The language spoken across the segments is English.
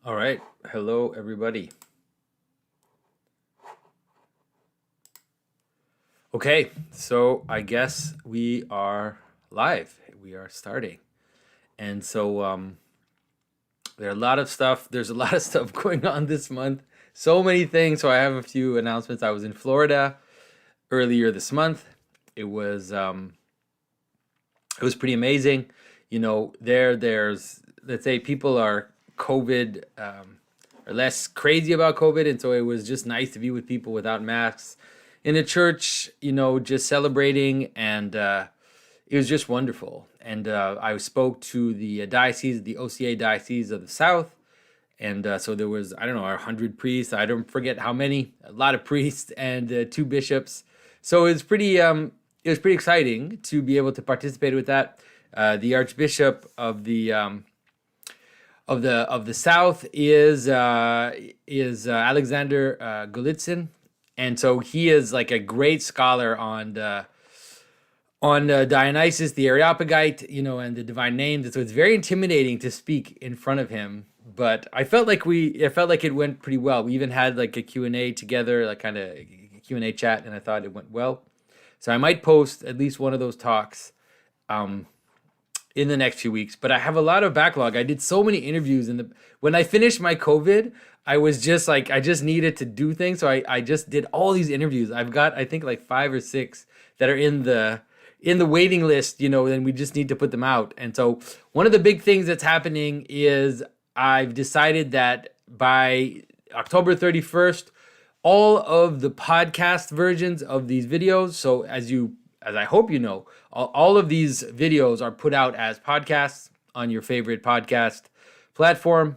All right. Hello, everybody. Okay, so I guess we are live. We are starting. And so there are a lot of stuff. There's a lot of stuff going on this month. So many things. So I have a few announcements. I was in Florida earlier this month. It was pretty amazing. There's let's say people are COVID are less crazy about COVID, and so it was just nice to be with people without masks in a church. Just celebrating, and it was just wonderful. And I spoke to the diocese, the OCA diocese of the South, and so there was, I don't know, 100 priests. I don't forget how many. A lot of priests and two bishops. So it was pretty exciting to be able to participate with that. The Archbishop of the South is Alexander Golitsyn, and so he is like a great scholar on Dionysus the Areopagite, and the divine names. So it's very intimidating to speak in front of him. But I felt like it went pretty well. We even had like a Q&A together, like kind of Q&A chat, and I thought it went well. So I might post at least one of those talks in the next few weeks. But I have a lot of backlog. I did so many interviews, and when I finished my COVID, I was just like, I just needed to do things. So I just did all these interviews. I've got, I think, like 5 or 6 that are in the waiting list, and we just need to put them out. And so one of the big things that's happening is I've decided that by October 31st, all of the podcast versions of these videos, so as I hope you know, all of these videos are put out as podcasts on your favorite podcast platform.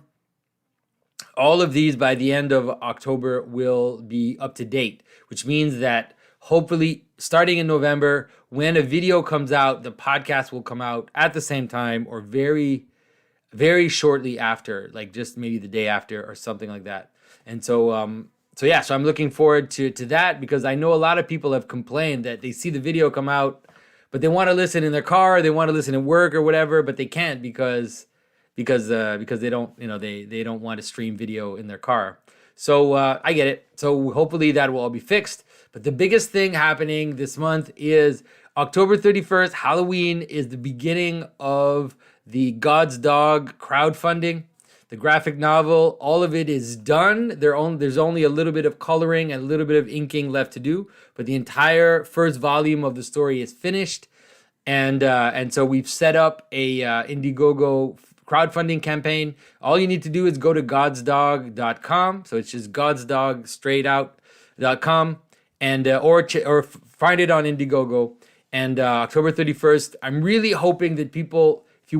All of these by the end of October will be up to date, which means that hopefully starting in November, when a video comes out, the podcast will come out at the same time or very, very shortly after, like just maybe the day after or something like that. And so I'm looking forward to that, because I know a lot of people have complained that they see the video come out, but they want to listen in their car, they want to listen at work or whatever, but they can't because they don't they don't want to stream video in their car. So I get it. So hopefully that will all be fixed. But the biggest thing happening this month is October 31st. Halloween is the beginning of the God's Dog crowdfunding. The graphic novel, all of it is done. There's only a little bit of coloring and a little bit of inking left to do, but the entire first volume of the story is finished. And so we've set up a Indiegogo crowdfunding campaign. All you need to do is go to godsdog.com. So it's just godsdogstraightout.com, and or find it on Indiegogo. And October 31st, I'm really hoping that people, if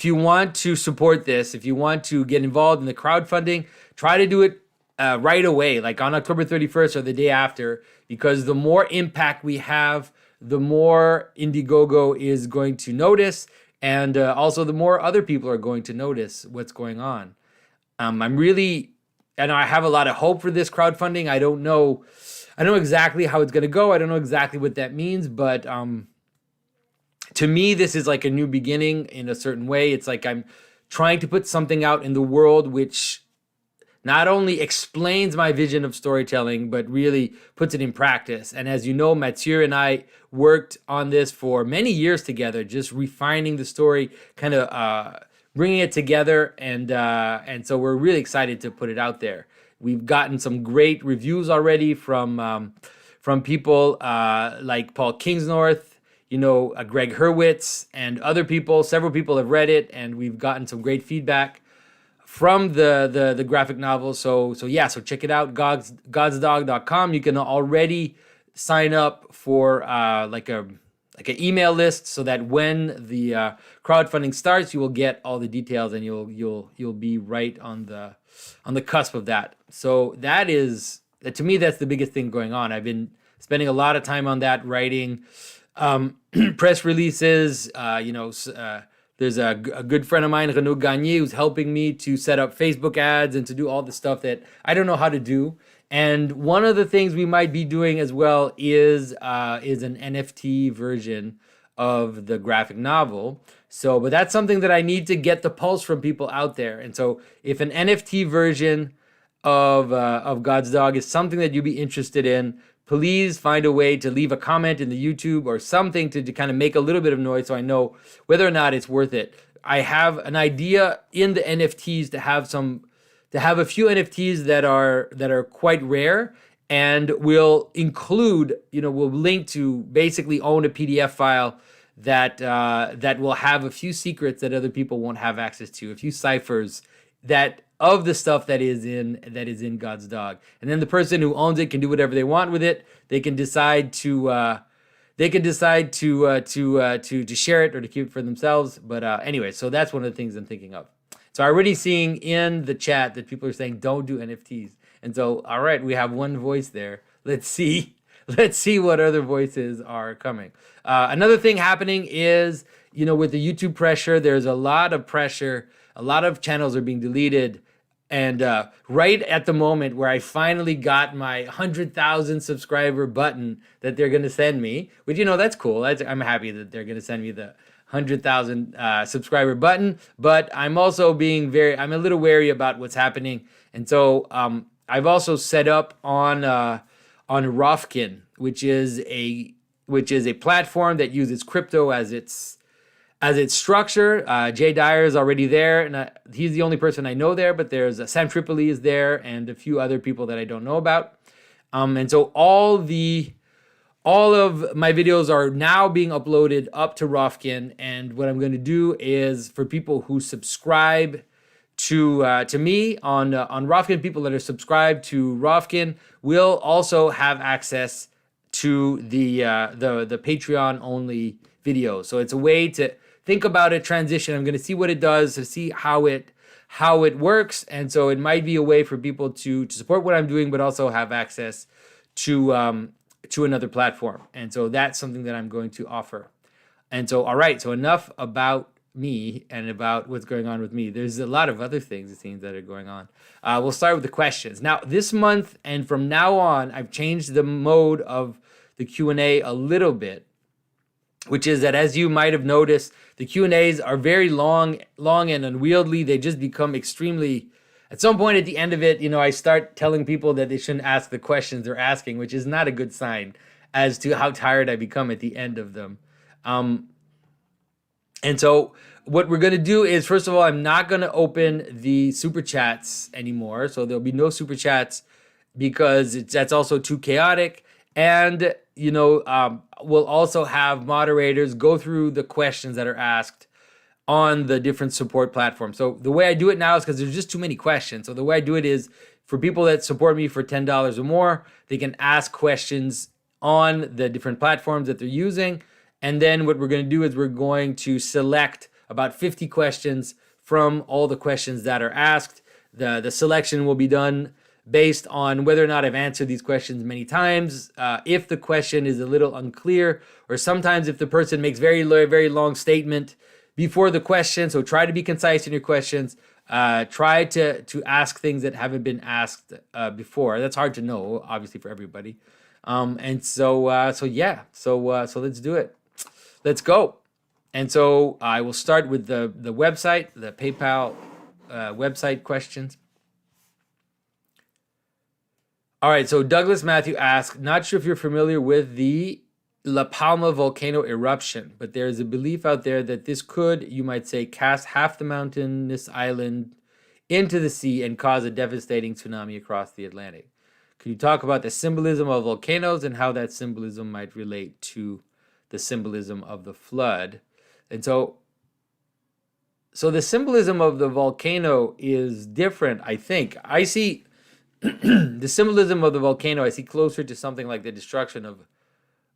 you want to support this, if you want to get involved in the crowdfunding, try to do it right away, like on October 31st or the day after, because the more impact we have, the more Indiegogo is going to notice, and also the more other people are going to notice what's going on. And I have a lot of hope for this crowdfunding. I don't know exactly how it's going to go. I don't know exactly what that means, but to me, this is like a new beginning in a certain way. It's like I'm trying to put something out in the world which not only explains my vision of storytelling, but really puts it in practice. And as you know, Mathieu and I worked on this for many years together, just refining the story, kind of bringing it together. And so we're really excited to put it out there. We've gotten some great reviews already from people like Paul Kingsnorth, Greg Hurwitz, and other people. Several people have read it, and we've gotten some great feedback from the graphic novel. So check it out, godsdog.com. You can already sign up for like an email list, so that when the crowdfunding starts, you will get all the details, and you'll be right on the cusp of that. So to me, that's the biggest thing going on. I've been spending a lot of time on that, writing press releases. There's a good friend of mine, Renaud Gagné, who's helping me to set up Facebook ads and to do all the stuff that I don't know how to do. And one of the things we might be doing as well is an NFT version of the graphic novel. So, but that's something that I need to get the pulse from people out there. And so, if an NFT version of God's Dog is something that you'd be interested in, please find a way to leave a comment in the YouTube or something to kind of make a little bit of noise so I know whether or not it's worth it. I have an idea in the NFTs to have a few NFTs that are quite rare, and we'll include, we'll link to basically own a PDF file that will have a few secrets that other people won't have access to, a few ciphers that of the stuff that is in God's Dog. And then the person who owns it can do whatever they want with it. They can decide to share it or to keep it for themselves. But anyway, so that's one of the things I'm thinking of. So I'm already seeing in the chat that people are saying don't do NFTs. And so, all right, we have one voice there. Let's see what other voices are coming. Another thing happening is, with the YouTube pressure, there's a lot of pressure. A lot of channels are being deleted. And right at the moment where I finally got my 100,000 subscriber button that they're going to send me, which, that's cool. I'm happy that they're going to send me the 100,000 subscriber button. But I'm also I'm a little wary about what's happening. And so I've also set up on Rofkin, which is a platform that uses crypto as its structure. Jay Dyer is already there, and he's the only person I know there, but there's Sam Tripoli is there and a few other people that I don't know about. And so all of my videos are now being uploaded up to Rofkin, and what I'm going to do is for people who subscribe to me on Rofkin, people that are subscribed to Rofkin will also have access to the Patreon only videos. So it's a way to think about a transition. I'm going to see what it does, to see how it works. And so it might be a way for people to support what I'm doing, but also have access to another platform. And so that's something that I'm going to offer. And so, all right, so enough about me and about what's going on with me. There's a lot of other things, it seems, that are going on. We'll start with the questions. Now, this month and from now on, I've changed the mode of the Q&A a little bit, which is that, as you might have noticed, the Q&As are very long and unwieldy. They just become extremely, at some point at the end of it, I start telling people that they shouldn't ask the questions they're asking, which is not a good sign as to how tired I become at the end of them. And so what we're going to do is, first of all, I'm not going to open the super chats anymore. So there'll be no super chats because that's also too chaotic. And, we'll also have moderators go through the questions that are asked on the different support platforms. So the way I do it now is because there's just too many questions. So the way I do it is for people that support me for $10 or more, they can ask questions on the different platforms that they're using. And then what we're going to do is we're going to select about 50 questions from all the questions that are asked. The selection will be done based on whether or not I've answered these questions many times. If the question is a little unclear, or sometimes if the person makes very long statement before the question. So try to be concise in your questions. Try to ask things that haven't been asked before. That's hard to know, obviously, for everybody. So let's do it. Let's go. And so I will start with the website, the PayPal website questions. All right, so Douglas Matthew asks, not sure if you're familiar with the La Palma volcano eruption, but there is a belief out there that this could, you might say, cast half the mountainous island into the sea and cause a devastating tsunami across the Atlantic. Could you talk about the symbolism of volcanoes and how that symbolism might relate to the symbolism of the flood? And so the symbolism of the volcano is different, I think. I see the symbolism of the volcano, I see closer to something like the destruction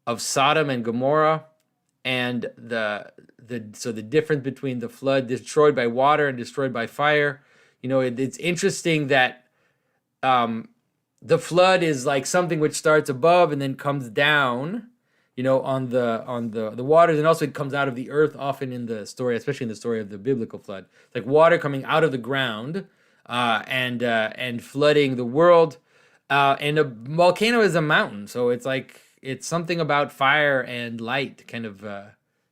of Sodom and Gomorrah, and the difference between the flood destroyed by water and destroyed by fire. It's interesting that the flood is like something which starts above and then comes down, on the waters, and also it comes out of the earth often in the story, especially in the story of the biblical flood. It's like water coming out of the ground and flooding the world. And a volcano is a mountain, so it's something about fire and light kind of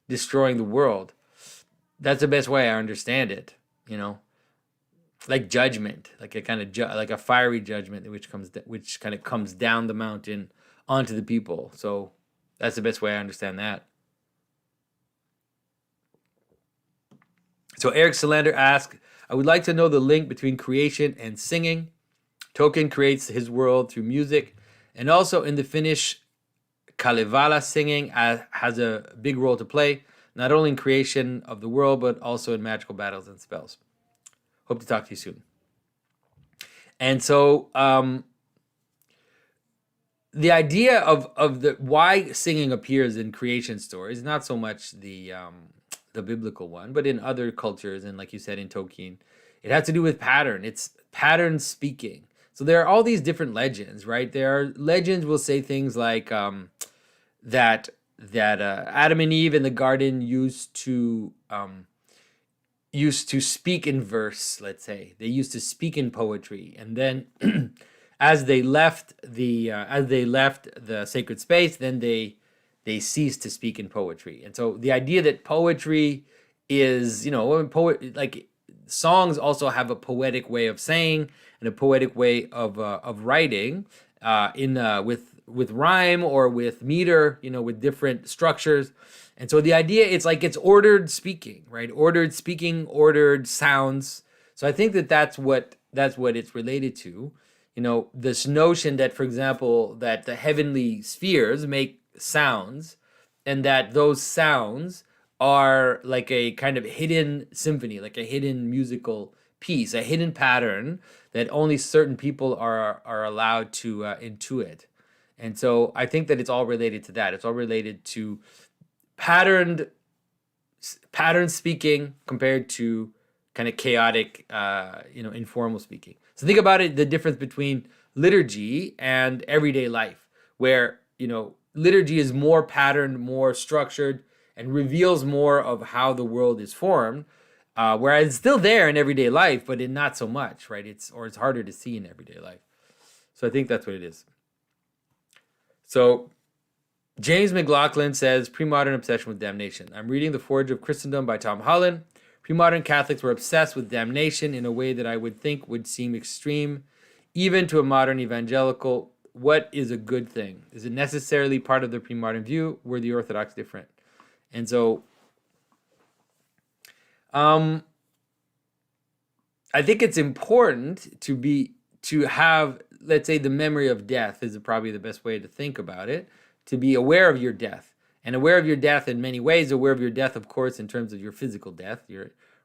destroying the world. That's the best way I understand it, like judgment, like a kind of like a fiery judgment which kind of comes down the mountain onto the people. So that's the best way I understand that. So Eric Solander asks, I would like to know the link between creation and singing. Tolkien creates his world through music, and also in the Finnish Kalevala, singing has a big role to play, not only in creation of the world, but also in magical battles and spells. Hope to talk to you soon. And so the idea of the why singing appears in creation stories, not so much the biblical one, but in other cultures, and like you said in Tolkien, it has to do with pattern. It's pattern speaking. So there are all these different legends, right? There are legends will say things like that Adam and Eve in the garden used to speak in verse. Let's say they used to speak in poetry, and then as they left the sacred space, then they ceased to speak in poetry. And so the idea that poetry is, like songs also have a poetic way of saying and a poetic way of writing with rhyme or with meter, with different structures. And so the idea, it's like it's ordered speaking, right? Ordered speaking, ordered sounds. So I think that's what it's related to. This notion that, for example, that the heavenly spheres make sounds, and that those sounds are like a kind of hidden symphony, like a hidden musical piece, a hidden pattern that only certain people are allowed to intuit. And so I think that it's all related to that. It's all related to pattern speaking compared to kind of chaotic, informal speaking. So think about it, the difference between liturgy and everyday life, where, liturgy is more patterned, more structured, and reveals more of how the world is formed, whereas it's still there in everyday life, but not so much, right? It's harder to see in everyday life. So I think that's what it is. So James McLaughlin says, Premodern Obsession with Damnation. I'm reading The Forge of Christendom by Tom Holland. Premodern Catholics were obsessed with damnation in a way that I would think would seem extreme, even to a modern evangelical. What is a good thing? Is it necessarily part of the premodern view? Were the Orthodox different? And so I think it's important to have, let's say, the memory of death is probably the best way to think about it, to be aware of your death. And aware of your death in many ways, aware of your death, of course, in terms of your physical death,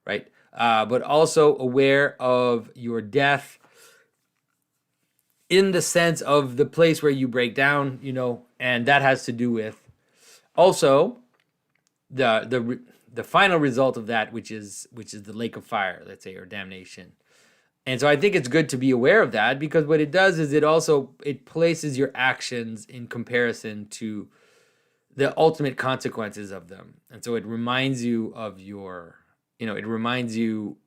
right? But also aware of your death in the sense of the place where you break down, and that has to do with also the final result of that, which is the lake of fire, let's say, or damnation. And so I think it's good to be aware of that, because what it does is it places your actions in comparison to the ultimate consequences of them. And so it reminds you of it reminds you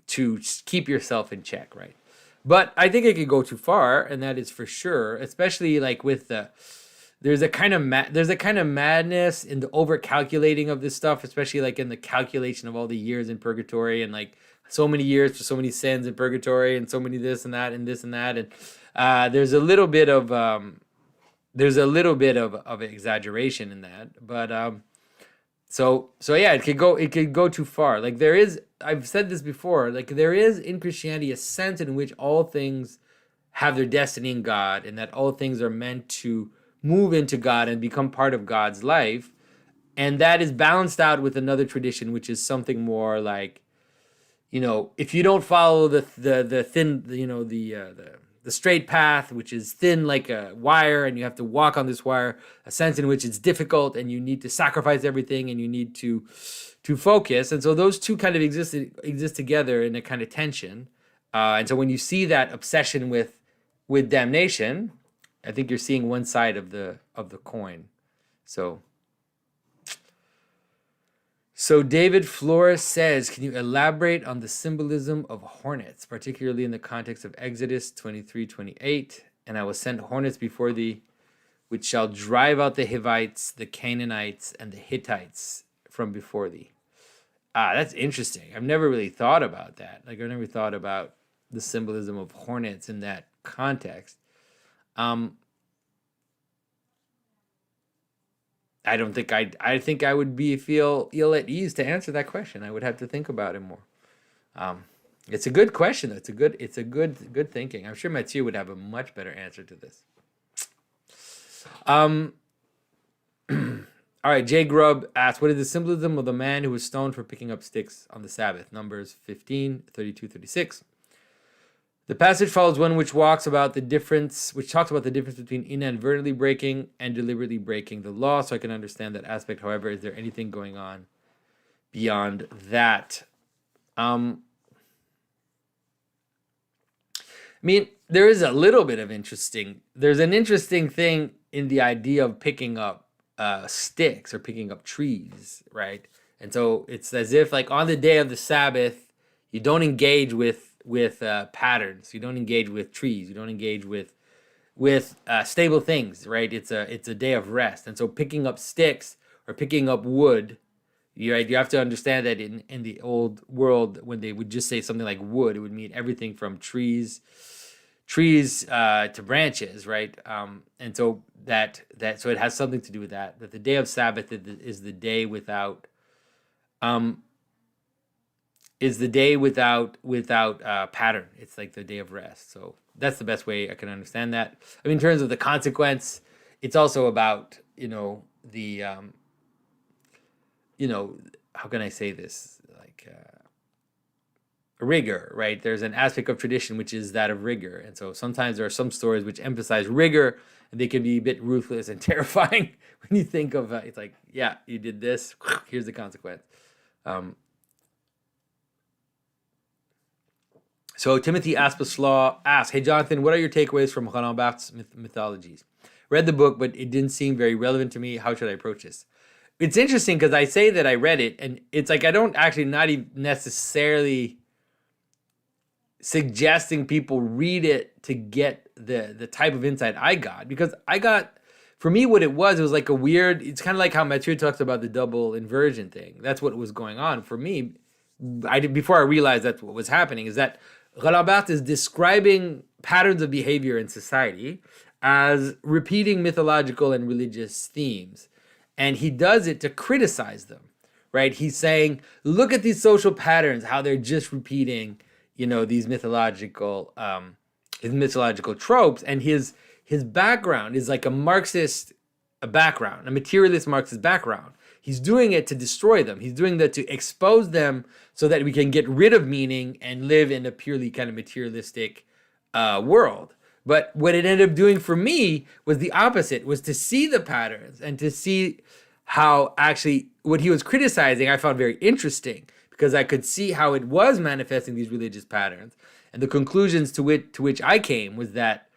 to keep yourself in check, right? But I think it could go too far, and that is for sure, especially like with there's a kind of madness in the over calculating of this stuff, especially like in the calculation of all the years in purgatory, and like so many years for so many sins in purgatory, and so many this and that and this and that, and there's a little bit of exaggeration in that, but so yeah, it could go too far. Like I've said this before, like there is in Christianity a sense in which all things have their destiny in God, and that all things are meant to move into God and become part of God's life, and that is balanced out with another tradition, which is something more like, if you don't follow the thin, the straight path, which is thin like a wire, and you have to walk on this wire, a sense in which it's difficult, and you need to sacrifice everything, and you need to focus. And so those two kind of exist together in a kind of tension. And so when you see that obsession with damnation, I think you're seeing one side of the coin. So David Flores says, can you elaborate on the symbolism of hornets, particularly in the context of Exodus 23:28? And I will send hornets before thee which shall drive out the Hivites, the Canaanites, and the Hittites from before thee. That's interesting. I've never really thought about that. Like, I've never thought about the symbolism of hornets in that context. I don't think I think I would feel ill at ease to answer that question. I would have to think about it more. It's a good question. It's a good thinking. I'm sure Matthew would have a much better answer to this. All right, Jay Grubb asks, what is the symbolism of the man who was stoned for picking up sticks on the Sabbath? Numbers 15, 32, 36. The passage follows one which talks about the difference between inadvertently breaking and deliberately breaking the law, so I can understand that aspect. However, is there anything going on beyond that? I mean, there is a little bit of there's an interesting thing in the idea of picking up sticks or picking up trees, right? And so it's as if, like, on the day of the Sabbath, you don't engage with patterns. You don't engage with trees. You don't engage with stable things, right? It's a day of rest. And so picking up sticks or picking up wood, you have to understand that in the old world, when they would just say something like wood, it would mean everything from trees to branches, right? And so so it has something to do with that the day of Sabbath is the day without pattern. It's like the day of rest. So that's the best way I can understand that. I mean, in terms of the consequence, it's also about the how can I say this, like rigor, right? There's an aspect of tradition which is that of rigor, and so sometimes there are some stories which emphasize rigor, and they can be a bit ruthless and terrifying when you think of it's like, yeah, you did this, here's the consequence. So Timothy Aspeslaw asks, hey Jonathan, what are your takeaways from Robert's mythologies? Read the book, but it didn't seem very relevant to me. How should I approach this? It's interesting because I say that I read it, and it's like I don't actually not even necessarily suggesting people read it to get the type of insight I got, because for me, what it was like a weird, it's kind of like how Matthew talks about the double inversion thing. That's what was going on for me. Before I realized that's what was happening, is that Robert is describing patterns of behavior in society as repeating mythological and religious themes. And he does it to criticize them, right? He's saying, look at these social patterns, how they're just repeating, these mythological tropes. And his background is like a Marxist background, a materialist Marxist background. He's doing it to destroy them. He's doing that to expose them so that we can get rid of meaning and live in a purely kind of materialistic world. But what it ended up doing for me was the opposite, was to see the patterns and to see how actually what he was criticizing I found very interesting, because I could see how it was manifesting these religious patterns. And the conclusions to which I came was that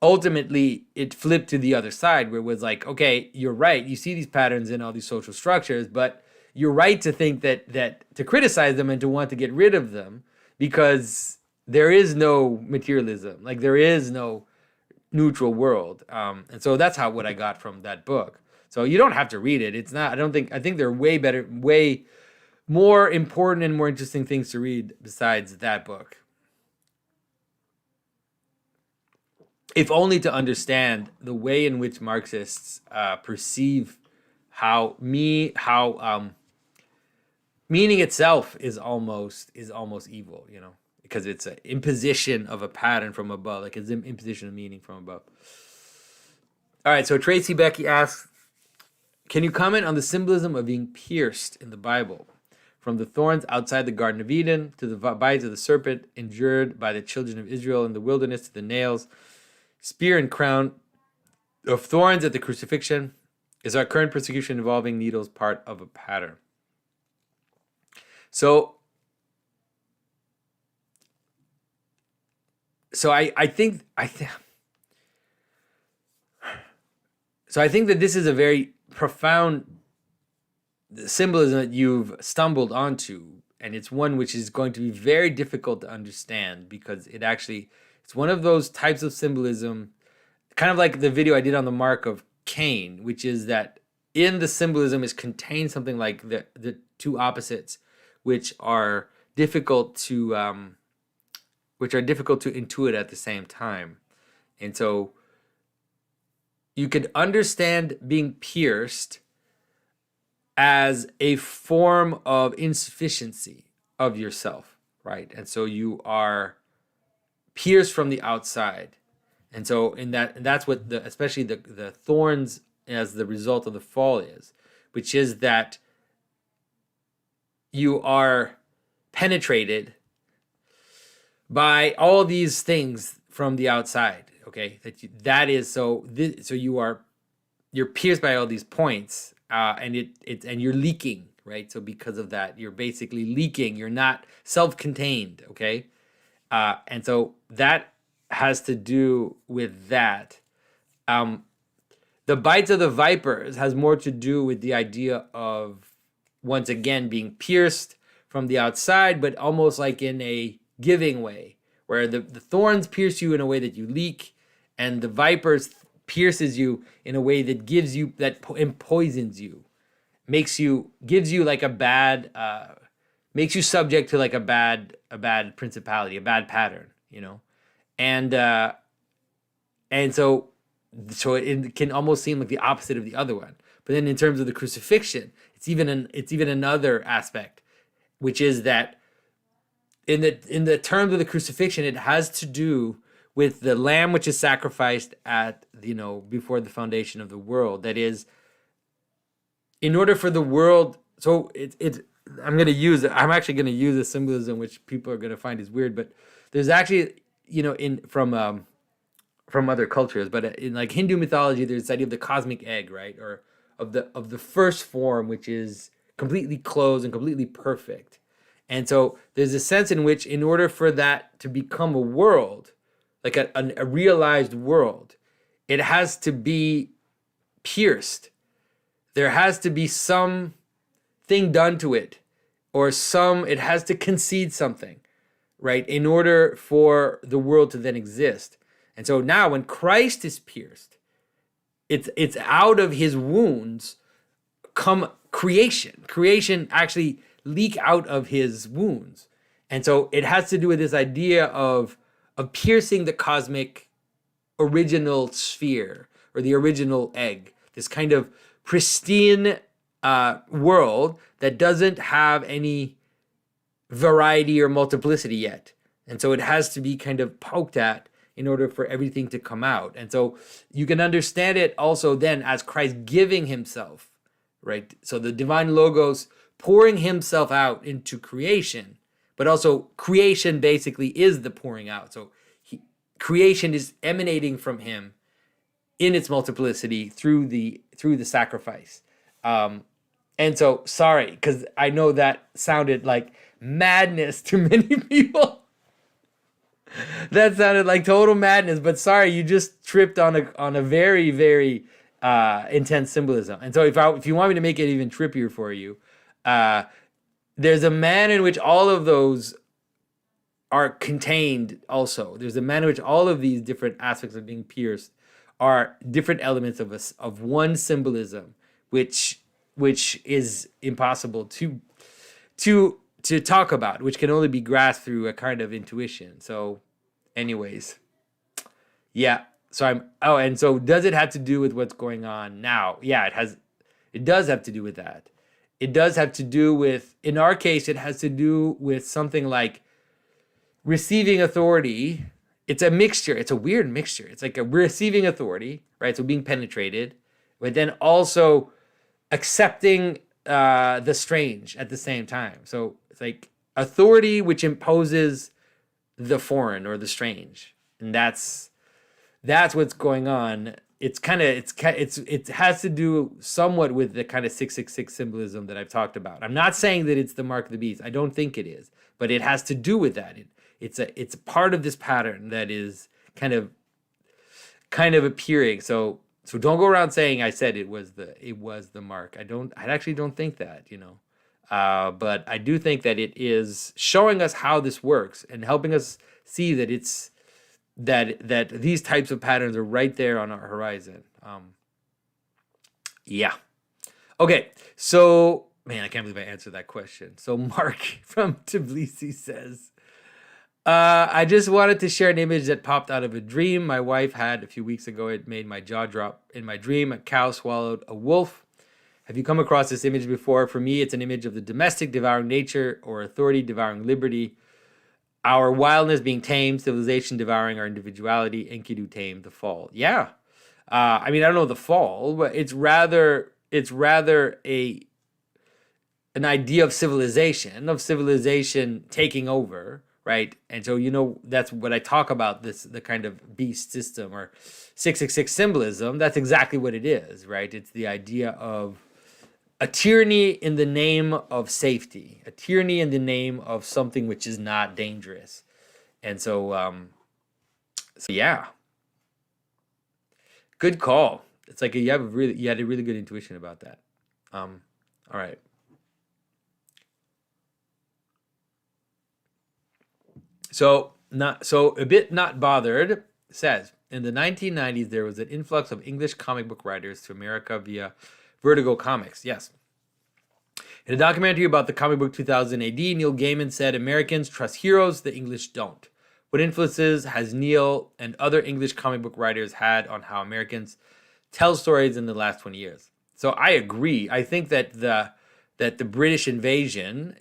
ultimately it flipped to the other side, where it was like, okay, you're right. You see these patterns in all these social structures, but you're right to think that to criticize them and to want to get rid of them, because there is no materialism, like there is no neutral world. And so that's what I got from that book. So you don't have to read it. It's not, I think there are way more important and more interesting things to read besides that book. If only to understand the way in which Marxists perceive how meaning itself is almost evil, because it's an imposition of a pattern from above, like it's an imposition of meaning from above. All right, so Tracy Becky asks, can you comment on the symbolism of being pierced in the Bible? From the thorns outside the Garden of Eden, to the bites of the serpent endured by the children of Israel in the wilderness, to the nails, spear and crown of thorns at the crucifixion. Is our current persecution involving needles part of a pattern? So I think that this is a very profound symbolism that you've stumbled onto, and it's one which is going to be very difficult to understand, because it's one of those types of symbolism kind of like the video I did on the mark of Cain, which is that in the symbolism is contained something like the two opposites, which are difficult to intuit at the same time. And so you could understand being pierced as a form of insufficiency of yourself, right? And so you are pierced from the outside. And so that's what especially the thorns as the result of the fall is, which is that you are penetrated by all these things from the outside. Okay, you're pierced by all these points, and you're leaking, right? So because of that, you're basically leaking. You're not self-contained. Okay, and so that has to do with that. The bites of the vipers has more to do with the idea of, once again, being pierced from the outside, but almost like in a giving way, where the thorns pierce you in a way that you leak, and the vipers pierces you in a way that gives you, that poisons you, makes you subject to like a bad principality, a bad pattern, and so it can almost seem like the opposite of the other one. But then in terms of the crucifixion, it's even another aspect, which is that in the terms of the crucifixion, it has to do with the lamb which is sacrificed before the foundation of the world. That is, in order for the world, so I'm actually going to use a symbolism which people are going to find is weird, but there's actually, from other cultures, but in like Hindu mythology, there's this idea of the cosmic egg, right? Or of the first form, which is completely closed and completely perfect. And so there's a sense in which, in order for that to become a world, like a realized world, it has to be pierced. There has to be some thing done to it, or it has to concede something, right? In order for the world to then exist. And so now when Christ is pierced, it's out of his wounds come creation. Creation actually leak out of his wounds. And so it has to do with this idea of piercing the cosmic original sphere, or the original egg, this kind of pristine world that doesn't have any variety or multiplicity yet. And so it has to be kind of poked at in order for everything to come out. And so you can understand it also then as Christ giving himself, right? So the divine logos pouring himself out into creation, but also creation basically is the pouring out. So creation is emanating from him in its multiplicity through the sacrifice. And so, sorry, because I know that sounded like madness to many people. That sounded like total madness, but sorry, you just tripped on a very, very intense symbolism. And so if you want me to make it even trippier for you, there's a manner in which all of those are contained also. There's a manner in which all of these different aspects of being pierced are different elements of one symbolism, which is impossible to talk about, which can only be grasped through a kind of intuition. So anyways, yeah. And so does it have to do with what's going on now? Yeah, it does have to do with that. It does have to do with, in our case, it has to do with something like receiving authority. It's a mixture. It's a weird mixture. It's like a receiving authority, right? So being penetrated, but then also accepting the strange at the same time. So it's like authority which imposes the foreign or the strange, and that's what's going on. It has to do somewhat with the kind of 666 symbolism that I've talked about. I'm not saying that it's the mark of the beast. I don't think it is, but it has to do with that. It's a part of this pattern that is kind of appearing. So don't go around saying I said it was the mark. I actually don't think that, but I do think that it is showing us how this works and helping us see that it's that these types of patterns are right there on our horizon. Yeah. Okay. So, man, I can't believe I answered that question. So Mark from Tbilisi says, I just wanted to share an image that popped out of a dream my wife had a few weeks ago. It made my jaw drop. In my dream, a cow swallowed a wolf. Have you come across this image before? For me, it's an image of the domestic devouring nature, or authority devouring liberty, our wildness being tamed, civilization devouring our individuality, Enkidu tamed the fall. Yeah. I mean, I don't know the fall, but it's rather an idea of civilization taking over, right? And so, that's what I talk about, the kind of beast system or 666 symbolism. That's exactly what it is, right? It's the idea of a tyranny in the name of safety, a tyranny in the name of something which is not dangerous. And so yeah, good call. It's like you had a really good intuition about that. All right. So a bit not bothered says, in the 1990s, there was an influx of English comic book writers to America via Vertigo Comics. Yes. In a documentary about the comic book 2000 AD, Neil Gaiman said, Americans trust heroes, the English don't. What influences has Neil and other English comic book writers had on how Americans tell stories in the last 20 years? So I agree. I think that the British invasion,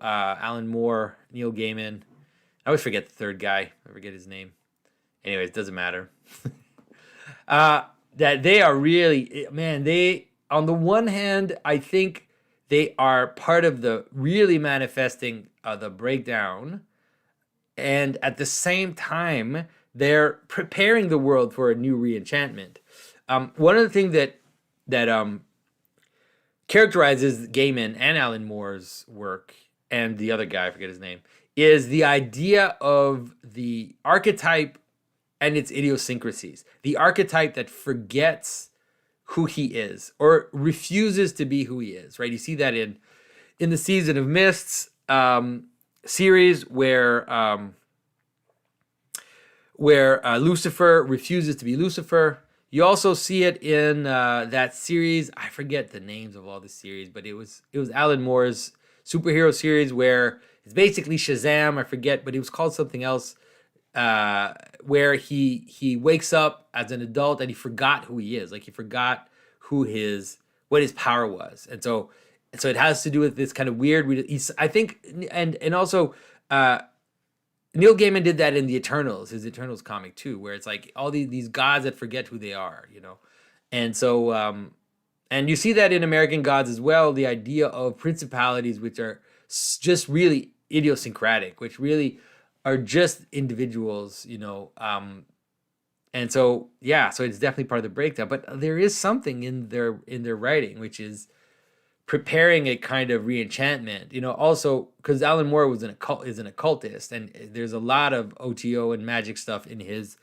Alan Moore, Neil Gaiman, I always forget the third guy. I forget his name. Anyways, it doesn't matter. That they are really, man, on the one hand, I think they are part of the really manifesting the breakdown. And at the same time, they're preparing the world for a new reenchantment. One of the things that characterizes Gaiman and Alan Moore's work, and the other guy, I forget his name, is the idea of the archetype and its idiosyncrasies. The archetype that forgets who he is or refuses to be who he is, right? You see that in the Season of Mists series where Lucifer refuses to be Lucifer. You also see it in that series. I forget the names of all the series, but it was Alan Moore's superhero series where it's basically Shazam. I forget, but it was called something else. Where he wakes up as an adult and he forgot who he is. Like he forgot what his power was, and so it has to do with this kind of weird. I think, and also Neil Gaiman did that in the Eternals, his Eternals comic too, where it's like all these gods that forget who they are, and so and you see that in American Gods as well. The idea of principalities which are just really idiosyncratic, which really are just individuals, and so so it's definitely part of the breakdown. But there is something in their writing which is preparing a kind of reenchantment, also because Alan Moore is an occultist, and there's a lot of OTO and magic stuff in his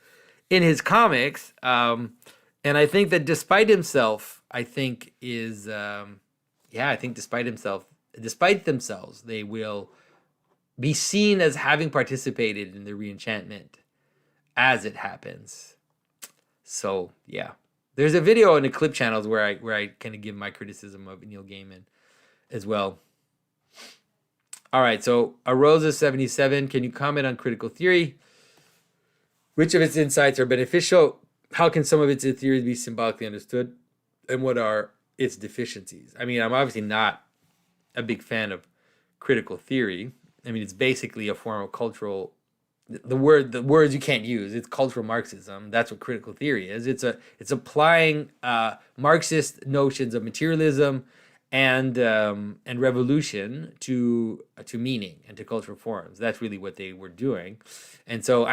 comics, and I think that despite themselves, despite themselves, they will be seen as having participated in the reenchantment as it happens. So yeah, there's a video in the clip channels where I kind of give my criticism of Neil Gaiman as well. All right, so Arosa77, can you comment on critical theory? Which of its insights are beneficial? How can some of its theories be symbolically understood? And what are its deficiencies? I mean, I'm obviously not a big fan of critical theory. I mean, it's basically a form of cultural. The words you can't use. It's cultural Marxism. That's what critical theory is. It's applying Marxist notions of materialism and revolution to meaning and to cultural forms. That's really what they were doing. And so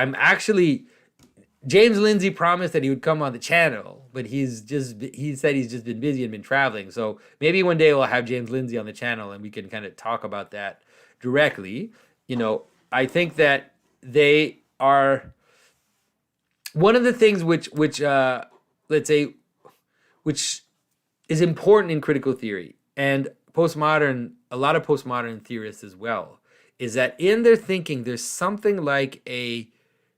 James Lindsay promised that he would come on the channel, but he said he's just been busy and been traveling. So maybe one day we'll have James Lindsay on the channel and we can kind of talk about that directly. I think that they are one of the things which let's say, which is important in critical theory and a lot of postmodern theorists as well, is that in their thinking, there's something like a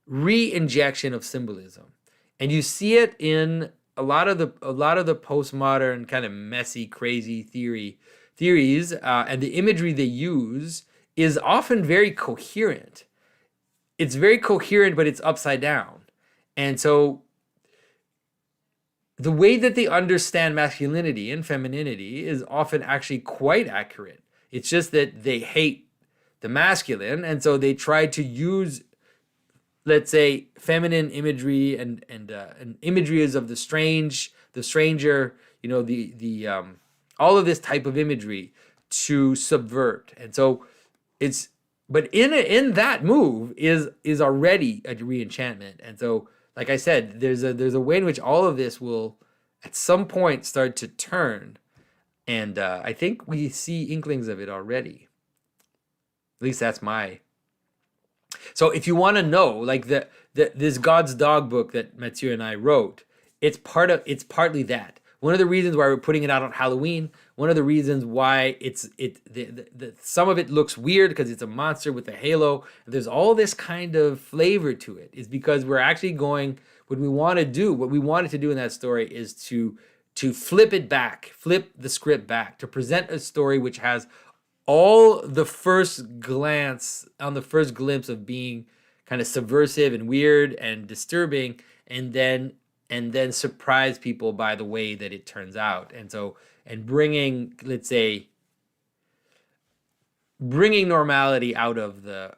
re-injection of symbolism, and you see it in a lot of the postmodern kind of messy, crazy theories, and the imagery they use is often very coherent. It's very coherent, but it's upside down, and so the way that they understand masculinity and femininity is often actually quite accurate. It's just that they hate the masculine, and so they try to use, let's say, feminine imagery and imageries of the strange, the stranger, the all of this type of imagery to subvert. And so it's, but in that move is already a re-enchantment. And so, like I said, there's a way in which all of this will at some point start to turn, and I think we see inklings of it already. At least that's my. So if you want to know, like this God's Dog book that Matthew and I wrote, it's partly that. One of the reasons why we're putting it out on Halloween, one of the reasons why some of it looks weird because it's a monster with a halo, there's all this kind of flavor to it, is because we're actually going, what we wanted to do in that story is to flip the script back, to present a story which has all the first glimpse of being kind of subversive and weird and disturbing, and then surprise people by the way that it turns out. And so, and bringing, let's say, normality out of the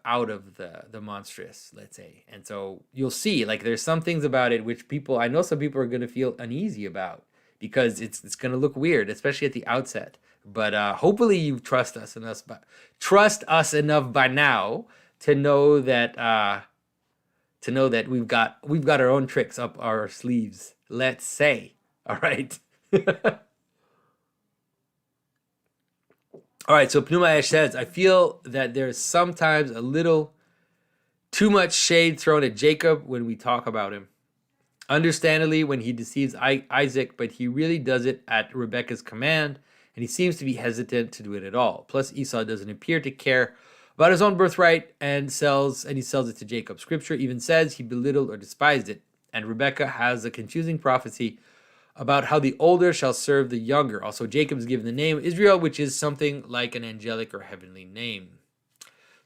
monstrous, let's say. And so you'll see, like, there's some things about it which I know some people are going to feel uneasy about, because it's going to look weird, especially at the outset. But hopefully you trust us enough by now to know that we've got our own tricks up our sleeves, let's say. All right. All right, so Pneumaesh says, I feel that there's sometimes a little too much shade thrown at Jacob when we talk about him. Understandably, when he deceives Isaac, but he really does it at Rebekah's command, and he seems to be hesitant to do it at all. Plus, Esau doesn't appear to care about his own birthright and he sells it to Jacob. Scripture even says he belittled or despised it. And Rebekah has a confusing prophecy about how the older shall serve the younger. Also, Jacob is given the name Israel, which is something like an angelic or heavenly name.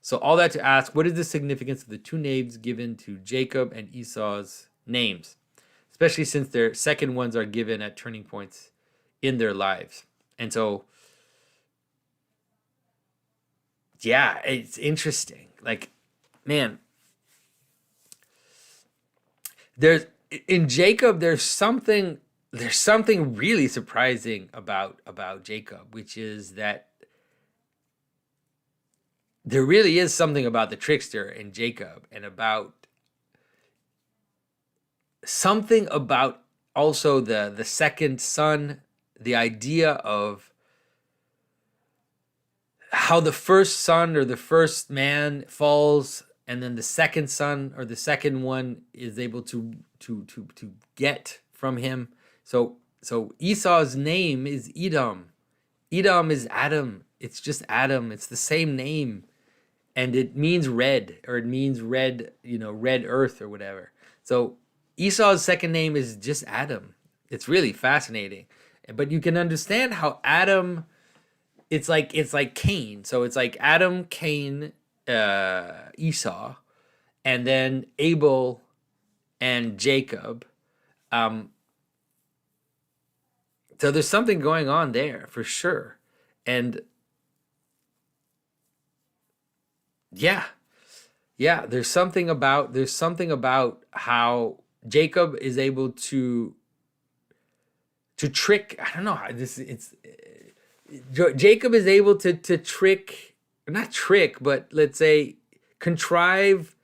So all that to ask, what is the significance of the two names given to Jacob and Esau's names, especially since their second ones are given at turning points in their lives? And so, yeah, it's interesting. Like, man, in Jacob, there's something really surprising about Jacob, which is that there really is something about the trickster in Jacob, and about something about also the second son, the idea of how the first son or the first man falls, and then the second son or the second one is able to get from him. So Esau's name is Edom. Edom is Adam. It's just Adam. It's the same name, and it means red, or it means red, red earth or whatever. So Esau's second name is just Adam. It's really fascinating. But you can understand how Adam, it's like Cain. So it's like Adam, Cain, Esau, and then Abel and Jacob. So there's something going on there for sure. And yeah, there's something about how Jacob is able to trick. I don't know how Jacob is able to trick, not trick, but let's say contrive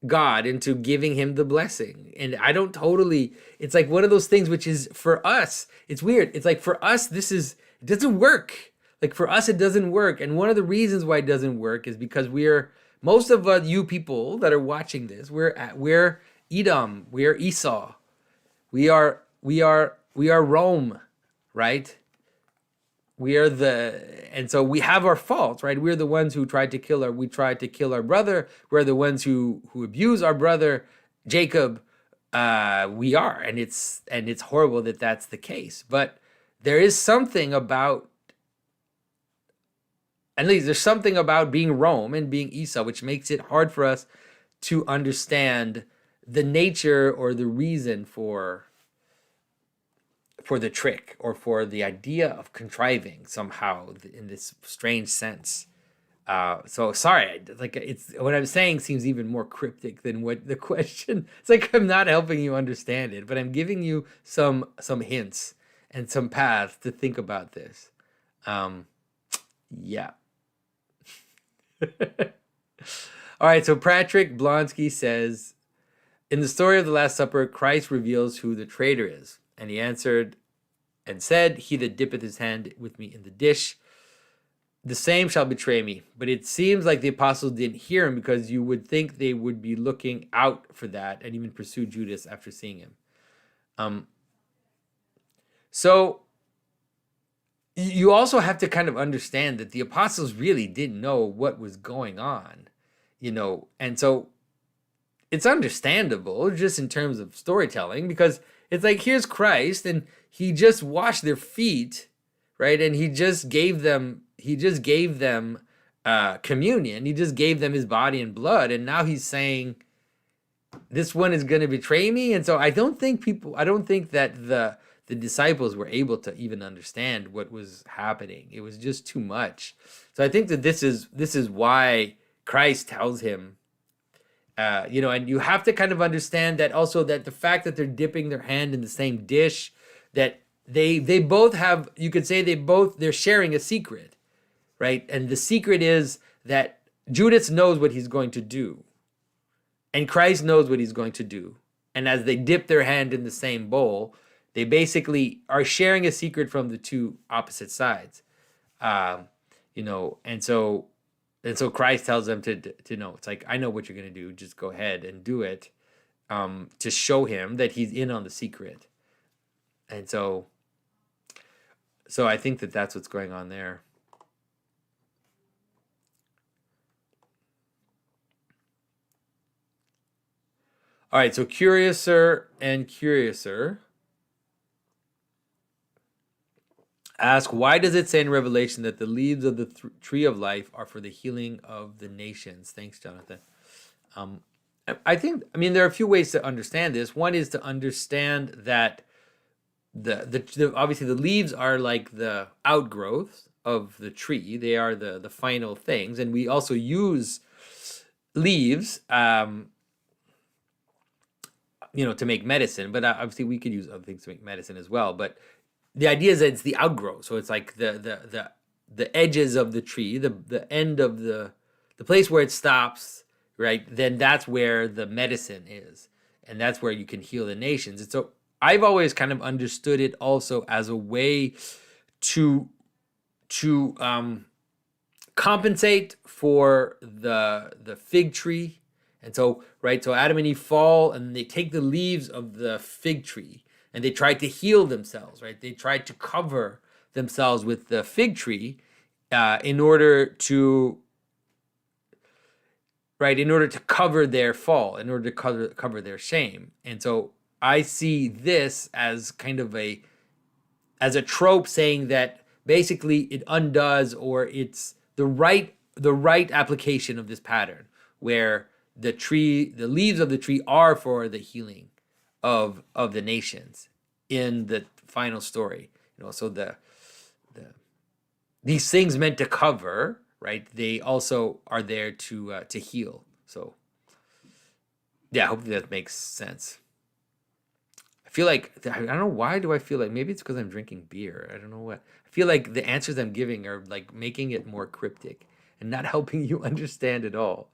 God into giving him the blessing. And it's like one of those things which is, for us, it's weird. It's like, for us, it doesn't work. Like, for us, it doesn't work. And one of the reasons why it doesn't work is because most of you people that are watching this, we're Edom, we're Esau, we are Rome, right? We are and so we have our faults, right? We're the ones who we tried to kill our brother. We're the ones who abuse our brother, Jacob. We are, and it's horrible that that's the case. But there is something about, at least there's something about being Rome and being Esau, which makes it hard for us to understand the nature or the reason for the trick, or for the idea of contriving somehow in this strange sense. So sorry, like, it's what I'm saying seems even more cryptic than what the question. It's like I'm not helping you understand it, but I'm giving you some hints and some paths to think about this. Yeah. All right, so Patrick Blonsky says, in the story of the Last Supper, Christ reveals who the traitor is. And he answered and said, he that dippeth his hand with me in the dish, the same shall betray me. But it seems like the apostles didn't hear him, because you would think they would be looking out for that and even pursue Judas after seeing him. So you also have to kind of understand that the apostles really didn't know what was going on, and so it's understandable just in terms of storytelling, because it's like, here's Christ, and he just washed their feet, right? And he just gave them communion. He just gave them his body and blood, and now he's saying, this one is going to betray me. And so I don't think that the disciples were able to even understand what was happening. It was just too much. So I think that this is why Christ tells him, and you have to kind of understand that also, that the fact that they're dipping their hand in the same dish, that they both have, you could say they're sharing a secret, right? And the secret is that Judas knows what he's going to do, and Christ knows what he's going to do. And as they dip their hand in the same bowl, they basically are sharing a secret from the two opposite sides, and so Christ tells them to know. It's like, I know what you're going to do. Just go ahead and do it, to show him that he's in on the secret. And so I think that that's what's going on there. All right, so Curiouser and Curiouser ask, why does it say in Revelation that the leaves of the tree of life are for the healing of the nations? Thanks, Jonathan. I mean, there are a few ways to understand this. One is to understand that the obviously the leaves are like the outgrowth of the tree. They are the final things, and we also use leaves, to make medicine. But obviously, we could use other things to make medicine as well. But the idea is that it's the outgrowth, so it's like the edges of the tree, the end of the place where it stops, right? Then that's where the medicine is, and that's where you can heal the nations. And so I've always kind of understood it also as a way to compensate for the fig tree. And so, right, so Adam and Eve fall, and they take the leaves of the fig tree, and they tried to heal themselves, right? They tried to cover themselves with the fig tree, in order to cover their fall, in order to cover their shame. And so I see this as kind of a trope, saying that basically it undoes, or it's the right application of this pattern, where the leaves of the tree are for the healing of the nations in the final story. So these things meant to cover, right? They also are there to heal. So yeah, hopefully that makes sense. I feel like, I don't know, why do I feel like, maybe it's because I'm drinking beer. I don't know what. I feel like the answers I'm giving are like making it more cryptic and not helping you understand at all.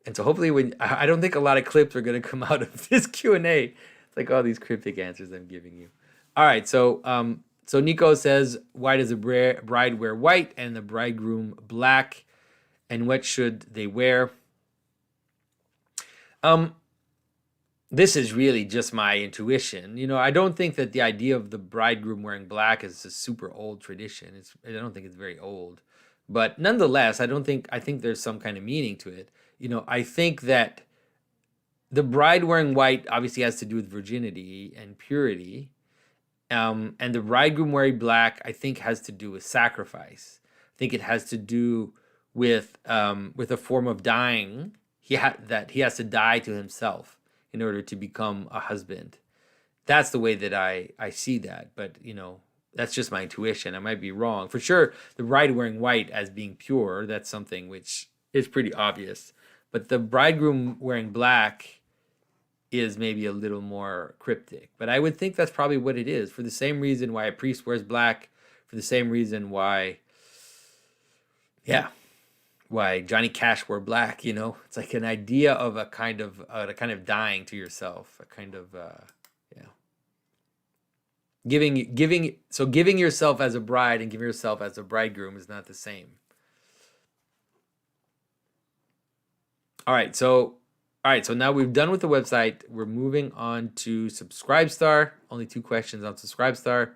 And so hopefully, I don't think a lot of clips are going to come out of this Q&A. It's like all these cryptic answers I'm giving you. All right, so Nico says, why does the bride wear white and the bridegroom black? And what should they wear? this is really just my intuition. I don't think that the idea of the bridegroom wearing black is a super old tradition. I don't think it's very old. But nonetheless, I think there's some kind of meaning to it. I think that the bride wearing white obviously has to do with virginity and purity. And the bridegroom wearing black, I think, has to do with sacrifice. I think it has to do with a form of dying. That he has to die to himself in order to become a husband. That's the way that I see that. But that's just my intuition. I might be wrong. For sure, the bride wearing white as being pure, that's something which is pretty obvious. But the bridegroom wearing black is maybe a little more cryptic. But I would think that's probably what it is, for the same reason why a priest wears black, for the same reason why, yeah, why Johnny Cash wore black. It's like an idea of a kind of dying to yourself, a kind of yeah, giving yourself as a bride and giving yourself as a bridegroom is not the same. All right, so now we've done with the website. We're moving on to Subscribestar. Only 2 questions on Subscribestar.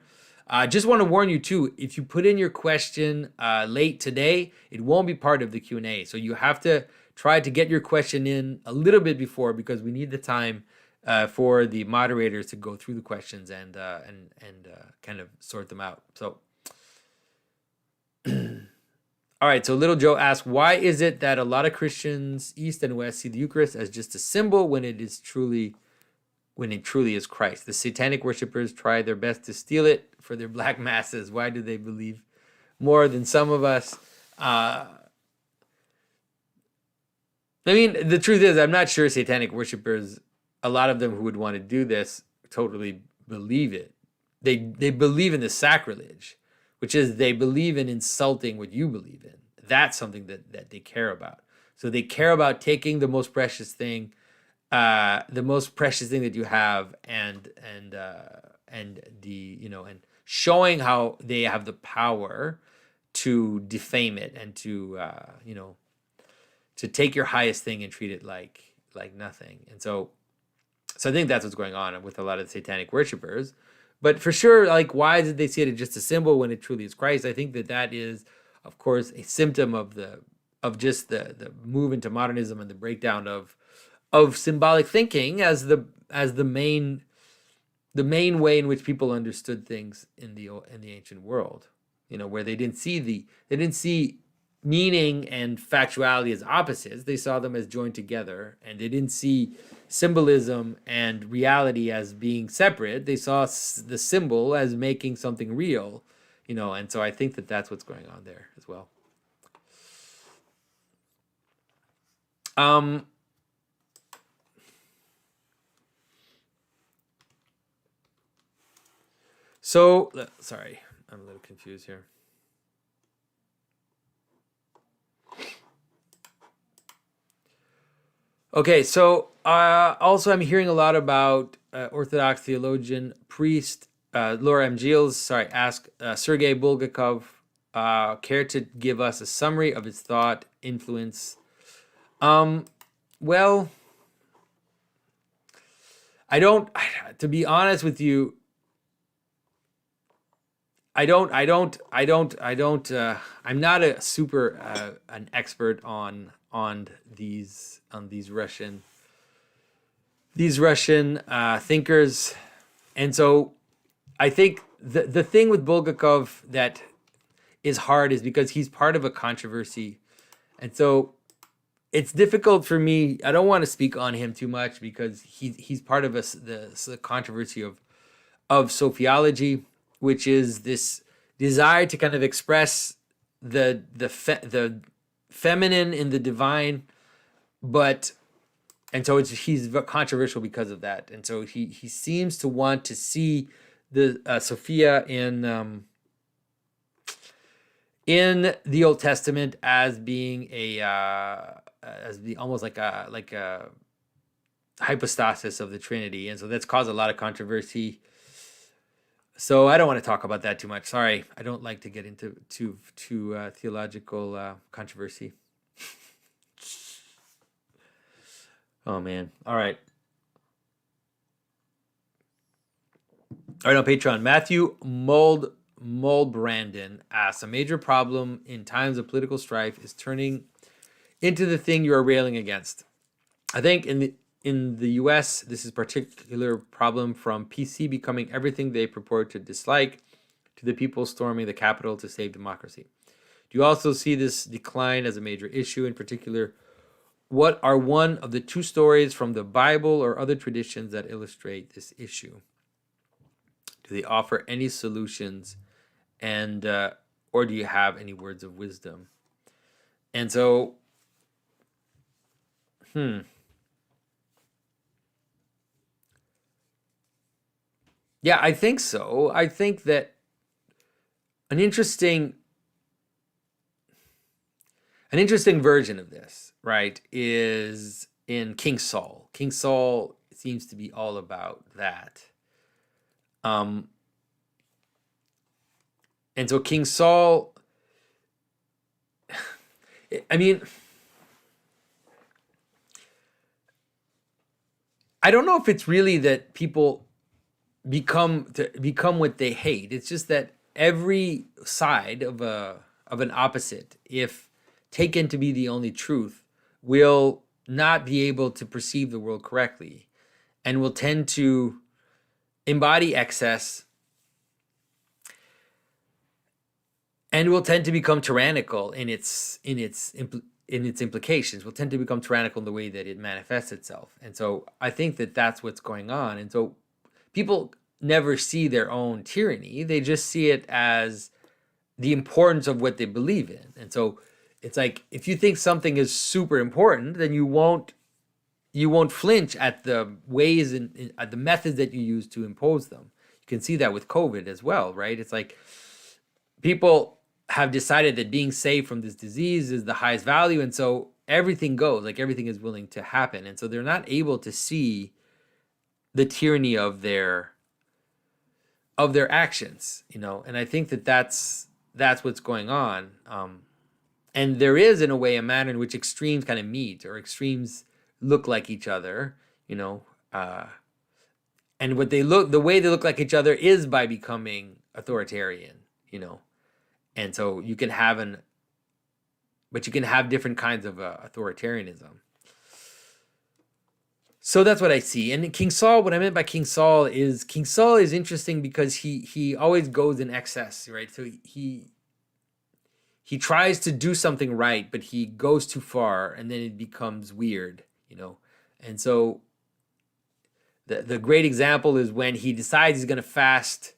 Just want to warn you too, if you put in your question late today, it won't be part of the Q&A. So you have to try to get your question in a little bit before, because we need the time for the moderators to go through the questions and kind of sort them out. So, all right. So Little Joe asks, why is it that a lot of Christians, East and West, see the Eucharist as just a symbol when it truly is Christ? The satanic worshippers try their best to steal it for their black masses. Why do they believe more than some of us? I mean, the truth is, I'm not sure satanic worshippers, a lot of them who would want to do this, totally believe it. They believe in the sacrilege, which is they believe in insulting what you believe in. That's something that they care about. So they care about taking the most precious thing that you have, and showing how they have the power to defame it and to take your highest thing and treat it like nothing. And so I think that's what's going on with a lot of the satanic worshipers. But for sure, why did they see it as just a symbol when it truly is Christ? I think that is, of course, a symptom of just the move into modernism and the breakdown of symbolic thinking as the main way in which people understood things in the ancient world. Where they didn't see meaning and factuality as opposites. They saw them as joined together, and they didn't see symbolism and reality as being separate. They saw the symbol as making something real, and so I think that that's what's going on there as well. So, sorry, I'm a little confused here. Okay, so also I'm hearing a lot about Orthodox theologian, priest Laura M. Giles, asked Sergey Bulgakov, care to give us a summary of his thought, influence? Well, I don't, to be honest with you, I'm not a super an expert on these Russian thinkers, and so I think the thing with Bulgakov that is hard is because he's part of a controversy, and so it's difficult for me. I don't want to speak on him too much because he's part of the controversy of sophiology, which is this desire to kind of express the feminine in the divine, and so he's controversial because of that. And so he seems to want to see the Sophia in the Old Testament as being almost like a hypostasis of the Trinity, and so that's caused a lot of controversy. So I don't want to talk about that too much. Sorry, I don't like to get into theological controversy. Oh man! All right. All right, on Patreon, Matthew Brandon asks, a major problem in times of political strife is turning into the thing you are railing against. I think in the US, this is a particular problem from PC becoming everything they purport to dislike to the people storming the Capitol to save democracy. Do you also see this decline as a major issue? In particular, what are one of the two stories from the Bible or other traditions that illustrate this issue? Do they offer any solutions, and or do you have any words of wisdom? And so, yeah, I think so. I think that an interesting version of this, right, is in King Saul. King Saul seems to be all about that. And so King Saul, I mean, I don't know if it's really that people become what they hate. It's just that every side of an opposite, if taken to be the only truth, will not be able to perceive the world correctly and will tend to embody excess and will tend to become tyrannical in its implications, will tend to become tyrannical in the way that it manifests itself. And so I think that that's what's going on. And so people never see their own tyranny. They just see it as the importance of what they believe in. And so it's like, if you think something is super important, then you won't flinch at the ways and at the methods that you use to impose them. You can see that with COVID as well, right? It's like people have decided that being safe from this disease is the highest value. And so everything goes, like everything is willing to happen. And so they're not able to see the tyranny of their actions, and I think that that's what's going on. And there is, in a way, a manner in which extremes kind of meet, or extremes look like each other, and the way they look like each other is by becoming authoritarian, and so you can have different kinds of authoritarianism. So that's what I see. And King Saul, what I meant by King Saul is interesting because he always goes in excess, right? So he tries to do something right, but he goes too far, and then it becomes weird, And so the great example is when he decides he's going to fast,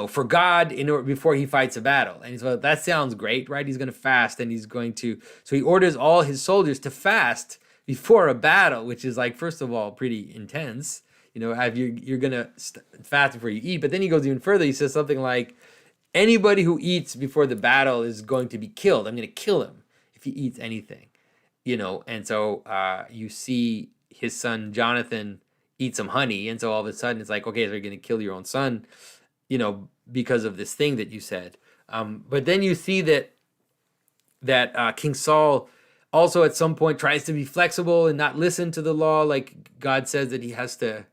for God before he fights a battle. And so that sounds great, right? He's going to fast, and so he orders all his soldiers to fast before a battle, which is, like, first of all, pretty intense. You're going to fast before you eat. But then he goes even further. He says something like, anybody who eats before the battle is going to be killed. I'm going to kill him if he eats anything, And so you see his son Jonathan eat some honey. And so all of a sudden it's like, okay, so you're going to kill your own son, because of this thing that you said. But then you see that King Saul also at some point tries to be flexible and not listen to the law. Like God says that he has to,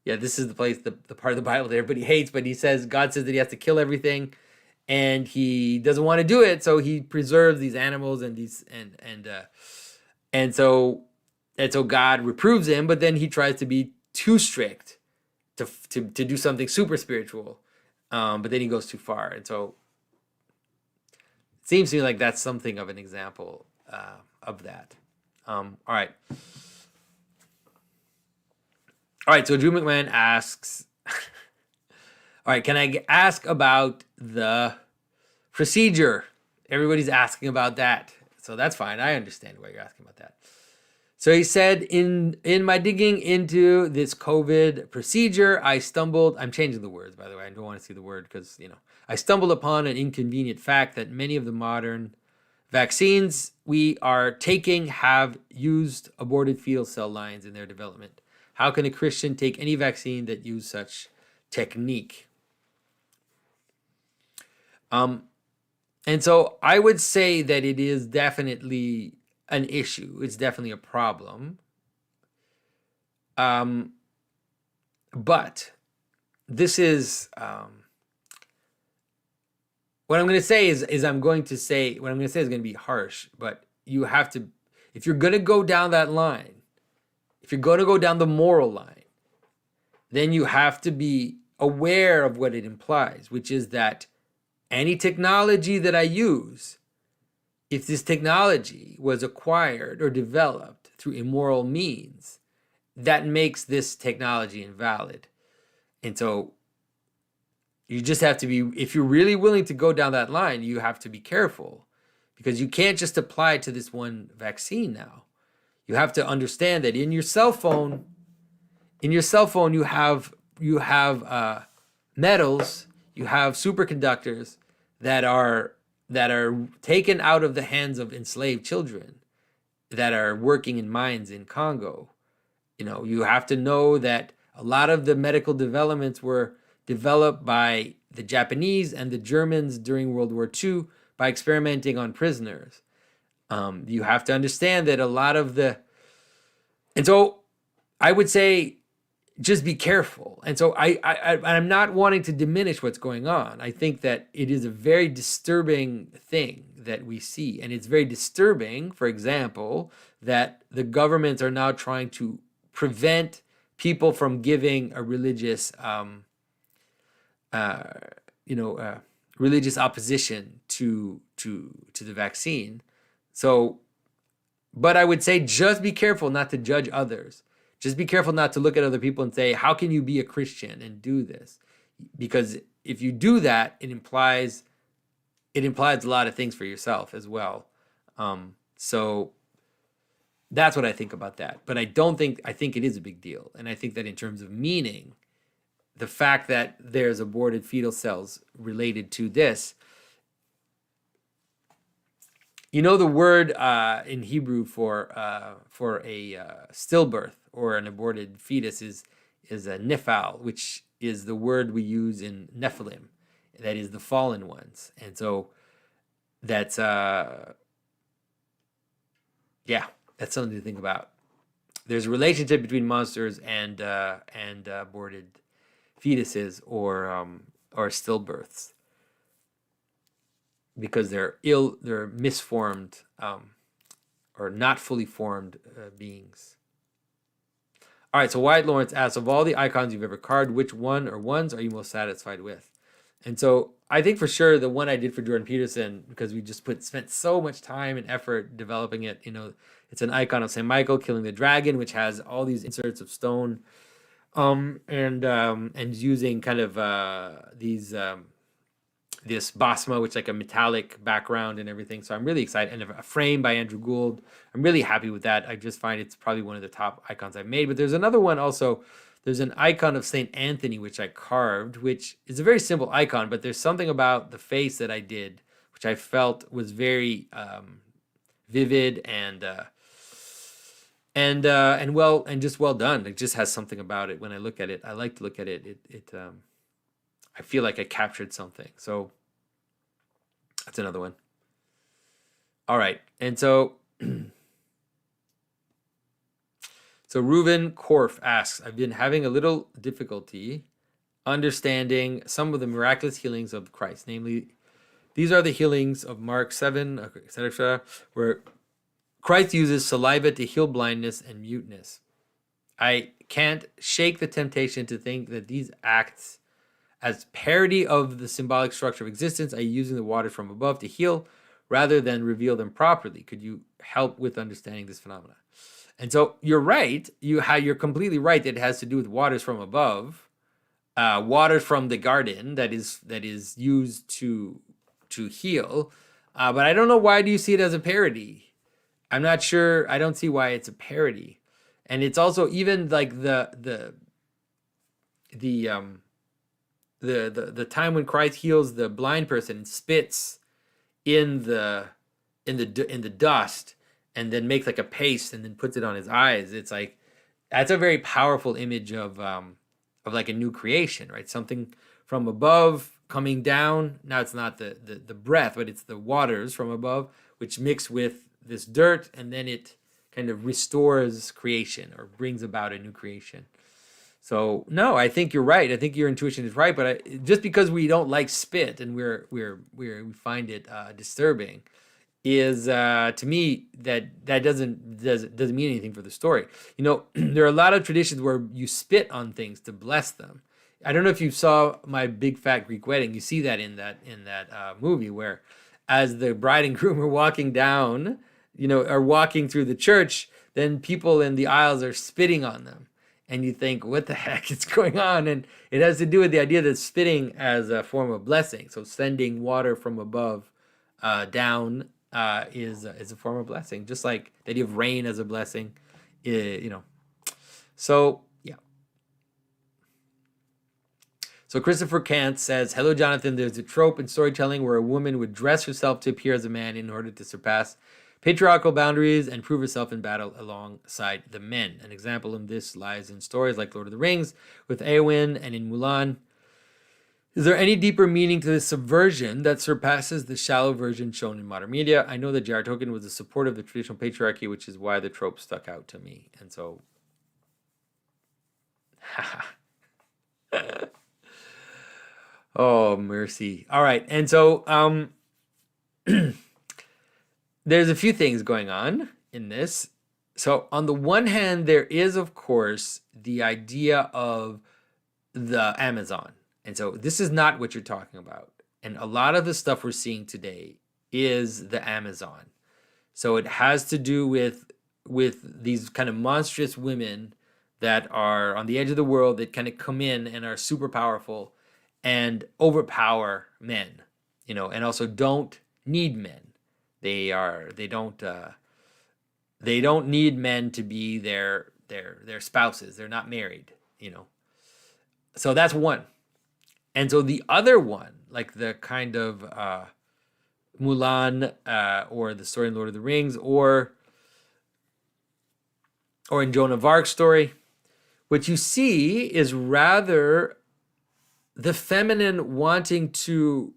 this is the place, the part of the Bible that everybody hates, but God says that he has to kill everything, and he doesn't want to do it. So he preserves these animals and so God reproves him, but then he tries to be too strict to do something super spiritual. But then he goes too far. And so it seems to me like that's something of an example of that. All right. All right, so Drew McMahon asks, all right, can I ask about the procedure? Everybody's asking about that. So that's fine. I understand why you're asking about that. So he said, in my digging into this COVID procedure, I'm changing the words, by the way. I don't want to see the word because, I stumbled upon an inconvenient fact that many of the modern vaccines we are taking have used aborted fetal cell lines in their development. How can a Christian take any vaccine that use such technique? And so I would say that it is definitely an issue. It's definitely a problem. But this is what I'm going to say is I'm going to say what I'm going to say is going to be harsh, but you have to, if you're going to go down that line, if you're going to go down the moral line, then you have to be aware of what it implies, which is that any technology that I use, if this technology was acquired or developed through immoral means, that makes this technology invalid. And so you just have to be, if you're really willing to go down that line, you have to be careful, because you can't just apply it to this one vaccine now. You have to understand that in your cell phone, you have metals, you have superconductors that are taken out of the hands of enslaved children that are working in mines in Congo. You have to know that a lot of the medical developments were developed by the Japanese and the Germans during World War II by experimenting on prisoners. You have to understand that a lot of and so I would say just be careful. And so I'm not wanting to diminish what's going on. I think that it is a very disturbing thing that we see. And it's very disturbing, for example, that the governments are now trying to prevent people from giving a religious religious opposition to the vaccine. So, but I would say just be careful not to judge others. Just be careful not to look at other people and say, how can you be a Christian and do this? Because if you do that, it implies a lot of things for yourself as well. So that's what I think about that. But I think it is a big deal. And I think that in terms of meaning, the fact that there's aborted fetal cells related to this, the word in Hebrew for a stillbirth or an aborted fetus is a nephal, which is the word we use in Nephilim, that is the fallen ones. And so that's that's something to think about. There's a relationship between monsters and aborted fetuses or stillbirths, because they're misformed or not fully formed beings. All right, so Wyatt Lawrence asks, of all the icons you've ever carved, which one or ones are you most satisfied with? And so I think for sure the one I did for Jordan Peterson, because we just spent so much time and effort developing it. It's an icon of St. Michael killing the dragon, which has all these inserts of stone, and using kind of this basma, which is like a metallic background and everything. So I'm really excited. And a frame by Andrew Gould. I'm really happy with that. I just find it's probably one of the top icons I've made. But there's another one also. There's an icon of St. Anthony, which I carved, which is a very simple icon, but there's something about the face that I did, which I felt was very vivid and just well done. It just has something about it. When I look at it, I like to look at it. I feel like I captured something. So that's another one. All right. And so Reuven Korf asks, I've been having a little difficulty understanding some of the miraculous healings of Christ. Namely, these are the healings of Mark 7, etc., where Christ uses saliva to heal blindness and muteness. I can't shake the temptation to think that these acts, as parody of the symbolic structure of existence, are using the waters from above to heal rather than reveal them properly. Could you help with understanding this phenomenon? And so you're right. You're completely right that it has to do with waters from above, waters from the garden that is used to heal. But I don't know, why do you see it as a parody? I'm not sure. I don't see why it's a parody. And it's also even like the time when Christ heals the blind person and spits in the dust and then makes like a paste and then puts it on his eyes. It's like, that's a very powerful image of like a new creation, right? Something from above coming down. Now it's not the breath, but it's the waters from above, which mix with this dirt, and then it kind of restores creation or brings about a new creation. So no, I think you're right. I think your intuition is right. But just because we don't like spit and we find it disturbing, is to me that doesn't mean anything for the story. You know, there are a lot of traditions where you spit on things to bless them. I don't know if you saw My Big Fat Greek Wedding. You see that in that movie where, as the bride and groom are walking down, are walking through the church, then people in the aisles are spitting on them, and you think, what the heck is going on? And it has to do with the idea that spitting as a form of blessing. So sending water from above down is a form of blessing, just like the idea of rain as a blessing. So yeah. So Christopher Kant says, hello, Jonathan. There's a trope in storytelling where a woman would dress herself to appear as a man in order to surpass patriarchal boundaries and prove herself in battle alongside the men. An example of this lies in stories like Lord of the Rings with Eowyn and in Mulan. Is there any deeper meaning to this subversion that surpasses the shallow version shown in modern media? I know that J.R. Tolkien was a supporter of the traditional patriarchy, which is why the trope stuck out to me. And so... oh, mercy. All right. And so there's a few things going on in this. So on the one hand, there is, of course, the idea of the Amazon. And so this is not what you're talking about. And a lot of the stuff we're seeing today is the Amazon. So it has to do with these kind of monstrous women that are on the edge of the world that kind of come in and are super powerful and overpower men, and also don't need men. They don't need men to be their spouses. They're not married, So that's one. And so the other one, like the kind of Mulan or the story in Lord of the Rings or in Joan of Arc's story, what you see is rather the feminine wanting to,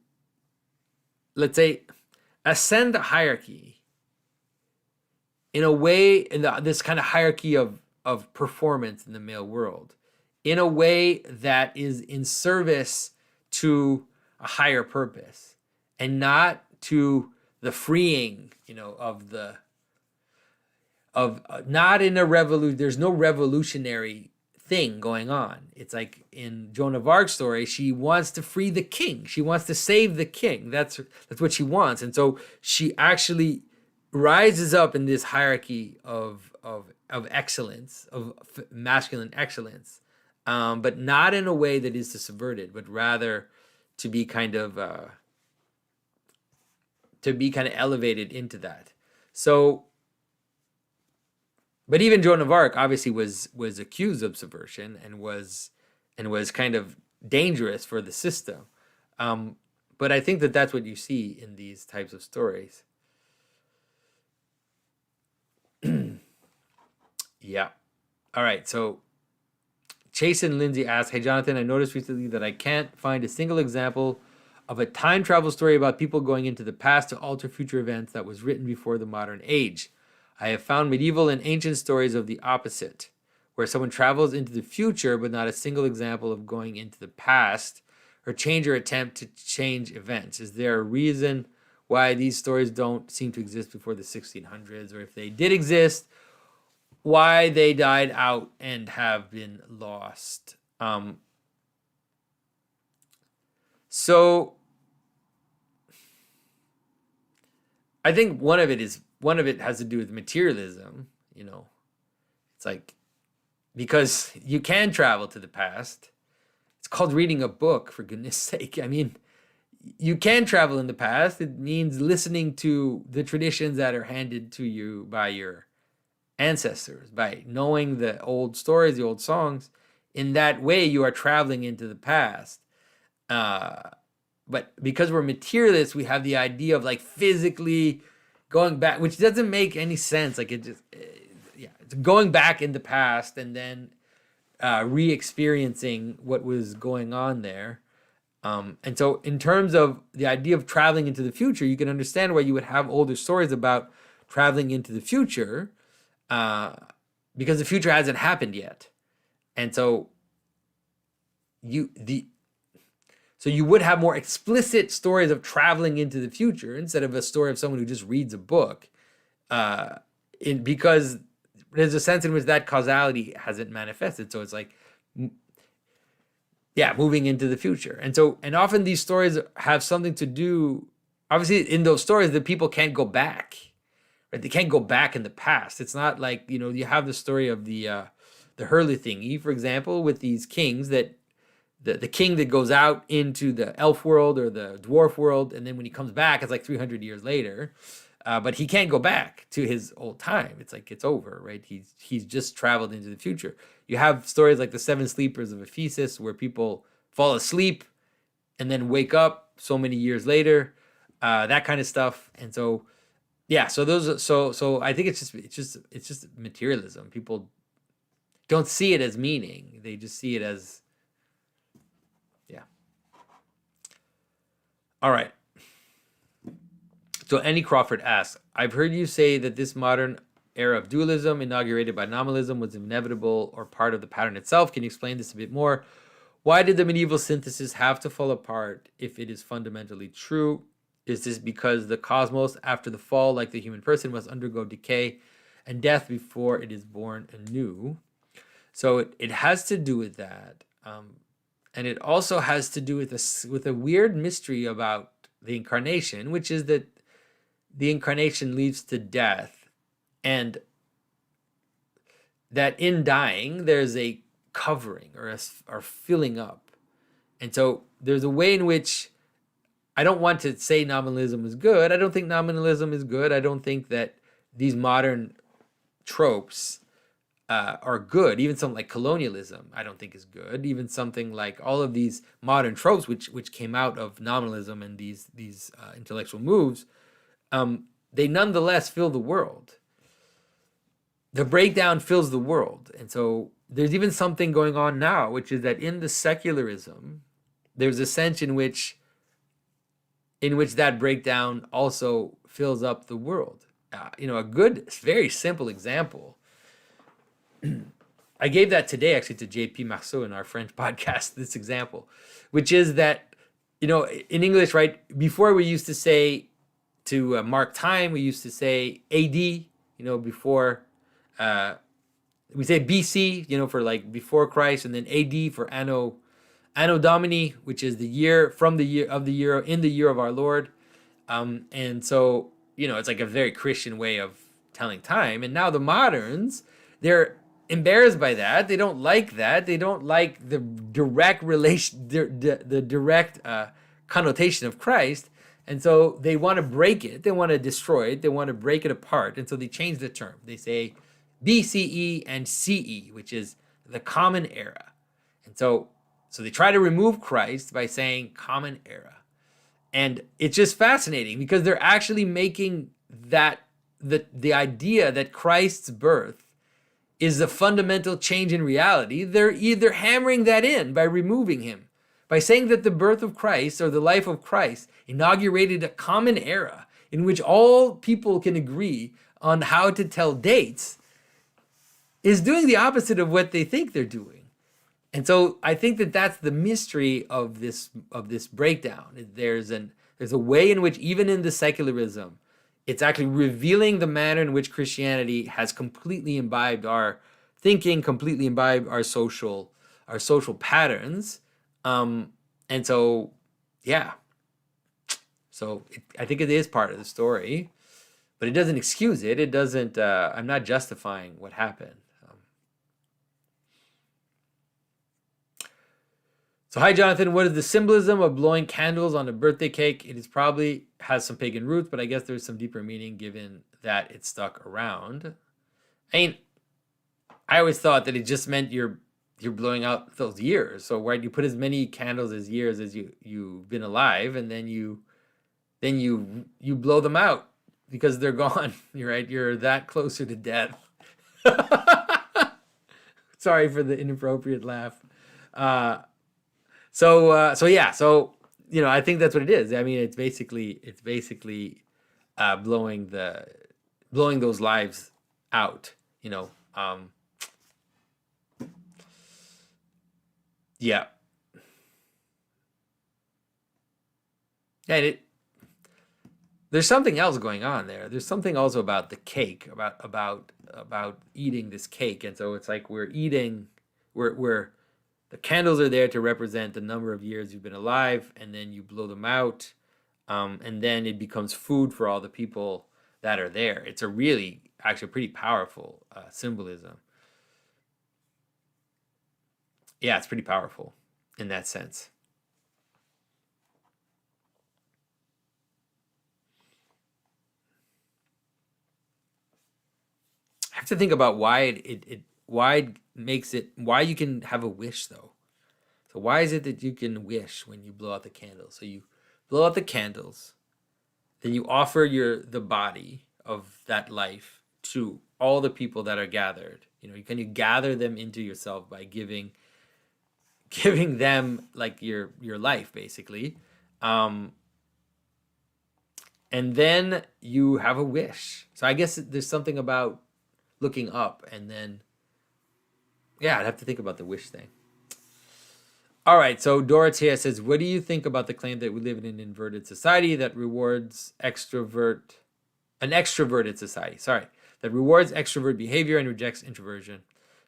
let's say, ascend the hierarchy in a way, in this kind of hierarchy of performance in the male world, in a way that is in service to a higher purpose and not to the freeing, not in a revolution. There's no revolutionary thing going on. It's like in Joan of Arc's story, she wants to free the king. She wants to save the king. That's what she wants. And so she actually rises up in this hierarchy of excellence, of masculine excellence, but not in a way that is to subvert it, but rather to be kind of elevated into that. So, but even Joan of Arc obviously was accused of subversion and was kind of dangerous for the system. But I think that that's what you see in these types of stories. Yeah. All right. So Chase and Lindsay asked, hey, Jonathan, I noticed recently that I can't find a single example of a time travel story about people going into the past to alter future events that was written before the modern age. I have found medieval and ancient stories of the opposite, where someone travels into the future, but not a single example of going into the past or change or attempt to change events. Is there a reason why these stories don't seem to exist before the 1600s, or if they did exist, why they died out and have been lost? So I think one of it has to do with materialism, It's like, because you can travel to the past. It's called reading a book, for goodness sake. I mean, you can travel in the past. It means listening to the traditions that are handed to you by your ancestors, by knowing the old stories, the old songs. In that way, you are traveling into the past. But because we're materialists, we have the idea of like physically going back, which doesn't make any sense. Like it's going back in the past and then re-experiencing what was going on there. And so in terms of the idea of traveling into the future, you can understand why you would have older stories about traveling into the future, because the future hasn't happened yet. And so so you would have more explicit stories of traveling into the future instead of a story of someone who just reads a book, because there's a sense in which that causality hasn't manifested. So it's like, yeah, moving into the future. And often these stories have something to do, obviously in those stories, the people can't go back, right? They can't go back in the past. It's not like, you have the story of the Hurley thingy, for example, with these kings that the king that goes out into the elf world or the dwarf world, and then when he comes back, it's like 300 years later. But he can't go back to his old time. It's like it's over, right? He's just traveled into the future. You have stories like the Seven Sleepers of Ephesus, where people fall asleep and then wake up so many years later, that kind of stuff. And so, yeah. So I think it's just materialism. People don't see it as meaning; they just see it as, yeah. All right. So Annie Crawford asks, I've heard you say that this modern era of dualism, inaugurated by nominalism, was inevitable or part of the pattern itself. Can you explain this a bit more? Why did the medieval synthesis have to fall apart if it is fundamentally true? Is this because the cosmos, after the fall, like the human person, must undergo decay and death before it is born anew? So it has to do with that. And it also has to do with a weird mystery about the incarnation, which is that the incarnation leads to death, and that in dying there's a covering or filling up. And so there's a way in which, I don't want to say nominalism is good. I don't think nominalism is good. I don't think that these modern tropes are good. Even something like colonialism, I don't think is good. Even something like all of these modern tropes, which came out of nominalism and these intellectual moves, they nonetheless fill the world. The breakdown fills the world. And so there's even something going on now, which is that in the secularism, there's a sense in which that breakdown also fills up the world. A good, very simple example. I gave that today, actually, to JP Marceau in our French podcast, this example, which is that, in English, right, before we used to say, to mark time, we used to say AD, before, we say BC, for like before Christ, and then AD for Anno Domini, which is the year from the year of the year in the year of our Lord. And so, it's like a very Christian way of telling time. And now the moderns, they're embarrassed by that. They don't like that. They don't like the direct relation, the direct connotation of Christ. And so they want to break it. They want to destroy it. They want to break it apart. And so they change the term. They say BCE and CE, which is the common era. And so they try to remove Christ by saying common era. And it's just fascinating because they're actually making that the idea that Christ's birth is a fundamental change in reality. They're either hammering that in by removing him, by saying that the birth of Christ or the life of Christ inaugurated a common era in which all people can agree on how to tell dates, is doing the opposite of what they think they're doing. And so I think that that's the mystery of this breakdown. There's a way in which, even in the secularism, it's actually revealing the manner in which Christianity has completely imbibed our thinking, completely imbibed our social patterns. And so, yeah. So I think it is part of the story, but it doesn't excuse it. It doesn't, I'm not justifying what happened. So hi, Jonathan. What is the symbolism of blowing candles on a birthday cake? It is probably has some pagan roots, but I guess there's some deeper meaning given that it stuck around. I always thought that it just meant you're blowing out those years. So right, you put as many candles as years as you've been alive, and then you blow them out because they're gone. Right, you're that closer to death. Sorry for the inappropriate laugh. So yeah. So I think that's what it is. I mean, it's basically blowing those lives out. Yeah. Yeah, there's something else going on there. There's something also about the cake, about eating this cake, and so it's like we're eating, we're the candles are there to represent the number of years you've been alive, and then you blow them out, and then it becomes food for all the people that are there. It's a really, actually, pretty powerful symbolism. Yeah, it's pretty powerful in that sense. I have to think about why why it makes it, why you can have a wish though. So why is it that you can wish when you blow out the candles? So you blow out the candles, then you offer the body of that life to all the people that are gathered. Can you gather them into yourself by giving them like your life basically, and then you have a wish. So I guess there's something about looking up, and then yeah, I'd have to think about the wish thing. All right, so Dorothea says, what do you think about the claim that we live in an inverted society that rewards an extroverted society, that rewards extrovert behavior and rejects introversion?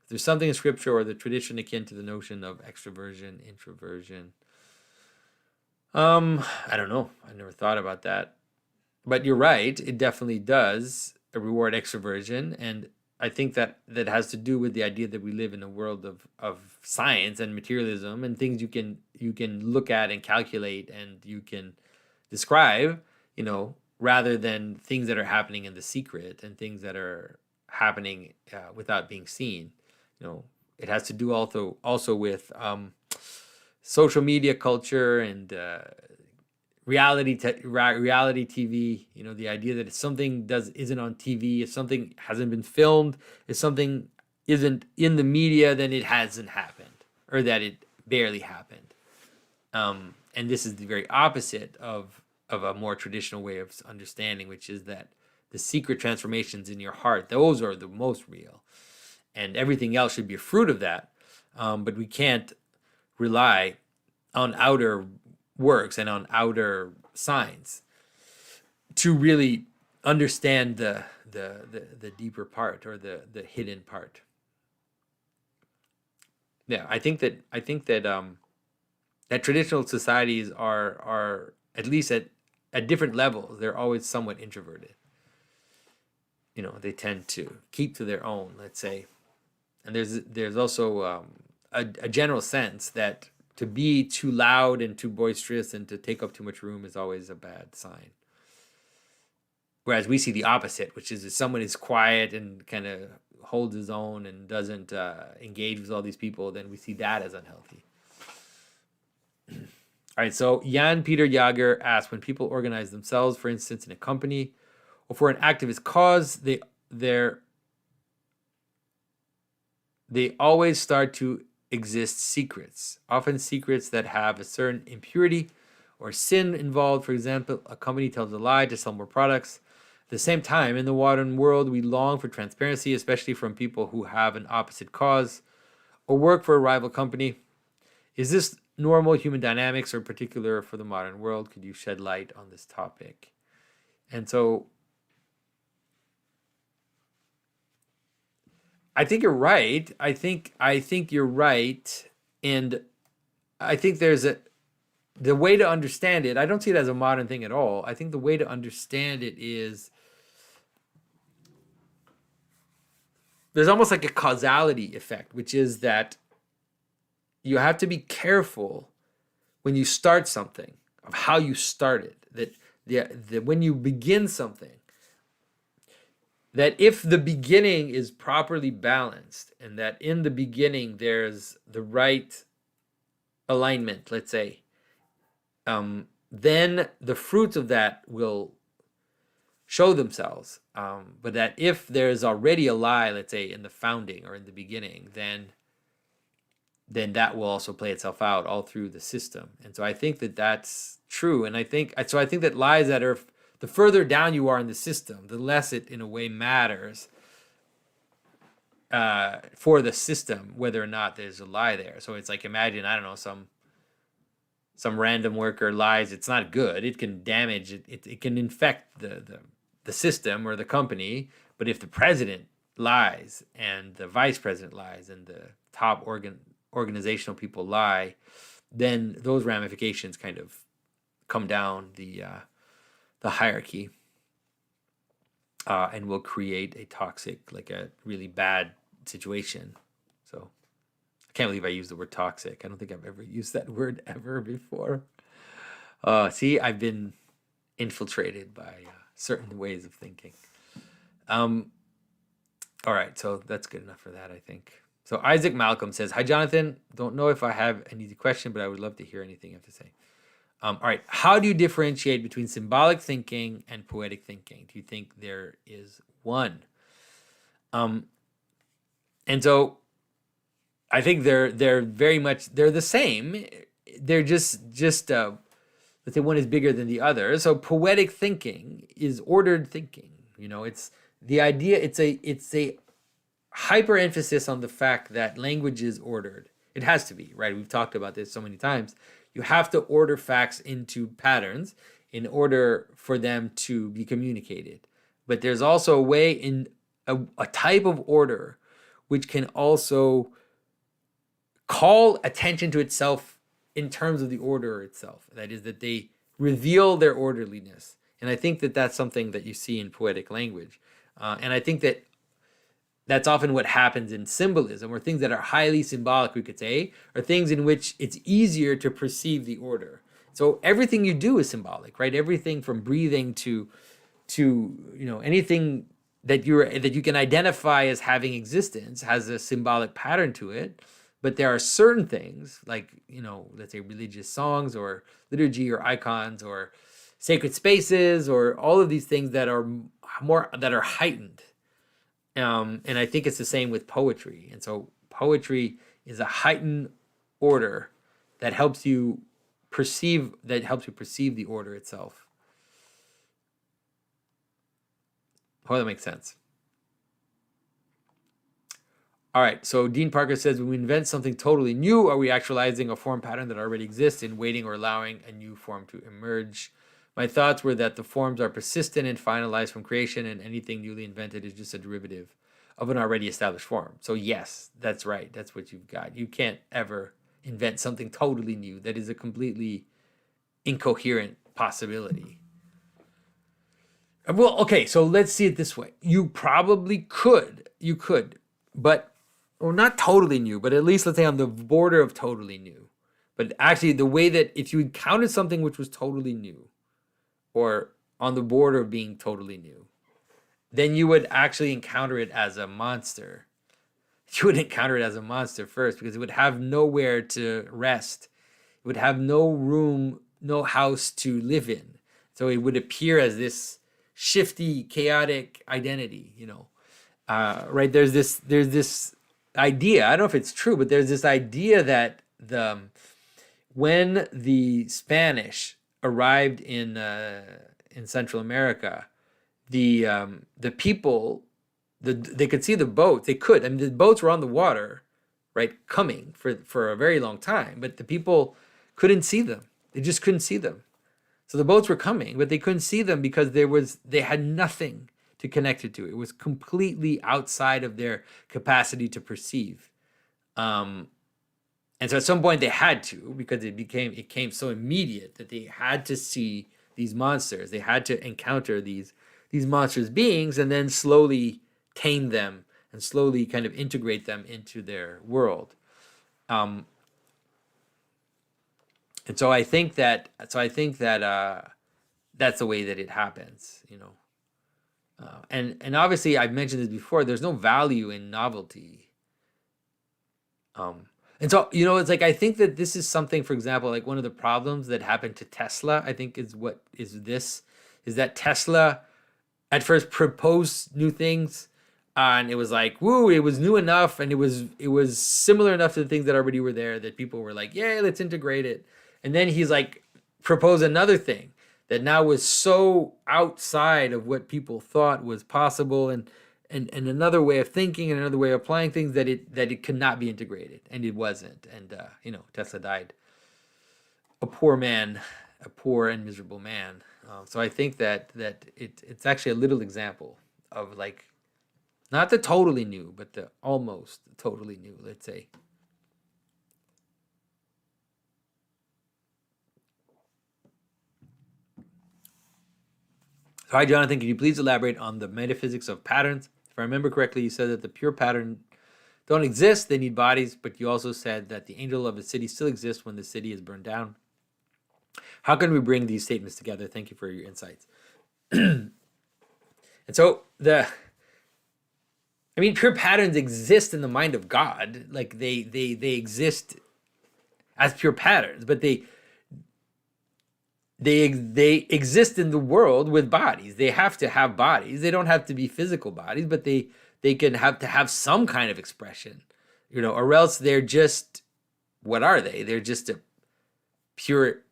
If there's something in scripture or the tradition akin to the notion of extroversion, introversion. I don't know. I never thought about that. But you're right, it definitely does reward extroversion, and I think that has to do with the idea that we live in a world of science and materialism and things you can look at and calculate and you can describe, rather than things that are happening in the secret and things that are happening without being seen. It has to do also with social media culture and reality TV. The idea that if something isn't on TV, if something hasn't been filmed, if something isn't in the media, then it hasn't happened, or that it barely happened. And this is the very opposite of a more traditional way of understanding, which is that the secret transformations in your heart, those are the most real, and everything else should be a fruit of that. But we can't rely on outer works and on outer signs to really understand the deeper part, or the hidden part. Yeah, I think that that traditional societies are at least at different levels, they're always somewhat introverted. They tend to keep to their own, let's say. And there's also a general sense that to be too loud and too boisterous and to take up too much room is always a bad sign. Whereas we see the opposite, which is if someone is quiet and kind of holds his own and doesn't engage with all these people, then we see that as unhealthy. All right, so Jan Peter Jager asks, when people organize themselves, for instance, in a company or for an activist cause, they always start to exist secrets, often secrets that have a certain impurity or sin involved. For example, a company tells a lie to sell more products. At the same time, in the modern world, we long for transparency, especially from people who have an opposite cause or work for a rival company. Is this normal human dynamics or particular for the modern world? Could you shed light on this topic? And so I think you're right. I think you're right, and I think there's the way to understand it. I don't see it as a modern thing at all. I think the way to understand it is there's almost like a causality effect, which is that you have to be careful when you start something of how you start it. That when you begin something, that if the beginning is properly balanced and that in the beginning there's the right alignment, let's say, then the fruits of that will show themselves. But that if there's already a lie, let's say, in the founding or in the beginning, then that will also play itself out all through the system. And so I think that that's true. And I think that lies that are, the further down you are in the system, the less it in a way matters for the system whether or not there's a lie there. So it's like, imagine, I don't know, some some random worker lies, it's not good. It can damage it. It can infect the system or the company. But if the president lies and the vice president lies and the top organizational people lie, then those ramifications kind of come down the hierarchy, and will create a toxic, like a really bad situation. So I can't believe I used the word toxic. I don't think I've ever used that word ever before. See, I've been infiltrated by certain ways of thinking. All right, so that's good enough for that, I think. So Isaac Malcolm says, "Hi, Jonathan. Don't know if I have an easy question, but I would love to hear anything you have to say. All right, how do you differentiate between symbolic thinking and poetic thinking? Do you think there is one?" And so I think they're very much, they're the same. They're just let's say one is bigger than the other. So poetic thinking is ordered thinking. It's the idea. It's a hyper emphasis on the fact that language is ordered. It has to be, right? We've talked about this so many times. You have to order facts into patterns in order for them to be communicated. But there's also a way in a type of order which can also call attention to itself in terms of the order itself. That is, that they reveal their orderliness. And I think that that's something that you see in poetic language. And I think that that's often what happens in symbolism, or things that are highly symbolic, we could say, are things in which it's easier to perceive the order. So everything you do is symbolic, right? Everything from breathing to anything that you can identify as having existence has a symbolic pattern to it. But there are certain things, like, let's say religious songs or liturgy or icons or sacred spaces or all of these things that are heightened. And I think it's the same with poetry. And so poetry is a heightened order that helps you perceive the order itself. Hope that makes sense. All right, so Dean Parker says, when we invent something totally new, are we actualizing a form pattern that already exists in waiting or allowing a new form to emerge? My thoughts were that the forms are persistent and finalized from creation, and anything newly invented is just a derivative of an already established form. So yes, that's right. That's what you've got. You can't ever invent something totally new. That is a completely incoherent possibility. Well, okay, so let's see it this way. You probably could. You could, but, or not totally new, but at least let's say on the border of totally new. But actually the way that if you encountered something which was totally new, or on the border of being totally new, then you would actually encounter it as a monster. You would encounter it as a monster first, because it would have nowhere to rest. It would have no room, no house to live in. So it would appear as this shifty, chaotic identity, right? There's this idea, I don't know if it's true, but there's this idea that when the Spanish arrived in Central America, the people, they could see the boats. They could. I mean, the boats were on the water, right, coming for a very long time, but the people couldn't see them. They just couldn't see them. So the boats were coming, but they couldn't see them because they had nothing to connect it to. It was completely outside of their capacity to perceive. And so at some point they had to, because it became so immediate that they had to see these monsters. They had to encounter these monstrous beings and then slowly tame them and slowly kind of integrate them into their world. And so I think that that's the way that it happens, and obviously I've mentioned this before. There's no value in novelty. And so, it's like, I think that this is something, for example, like one of the problems that happened to Tesla, I think is that Tesla at first proposed new things, and it was like, woo, it was new enough, and it was similar enough to the things that already were there that people were like, yeah, let's integrate it. And then he's like, proposed another thing that now was so outside of what people thought was possible, and another way of thinking and another way of applying things that it could not be integrated, and it wasn't. And Tesla died a poor man, a poor and miserable man. So I think that it's actually a little example of like not the totally new, but the almost totally new, let's say. So, hi, Jonathan. Can you please elaborate on the metaphysics of patterns? If I remember correctly, you said that the pure pattern don't exist, they need bodies, but you also said that the angel of a city still exists when the city is burned down. How can we bring these statements together? Thank you for your insights. And so pure patterns exist in the mind of God. Like they exist as pure patterns, but they exist in the world with bodies. They have to have bodies. They don't have to be physical bodies, but they can have some kind of expression, or else they're just, what are they? They're just a pure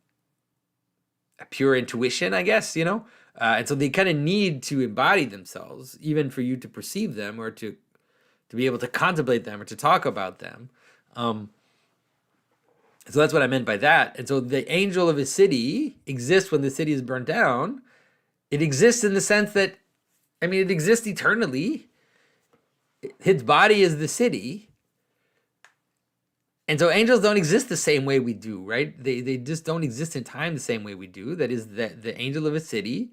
intuition, I guess, and so they kind of need to embody themselves, even for you to perceive them or to be able to contemplate them or to talk about them. So that's what I meant by that. And so the angel of a city exists when the city is burned down. It exists in the sense that, it exists eternally. His body is the city. And so angels don't exist the same way we do, right? They just don't exist in time the same way we do. That is, that the angel of a city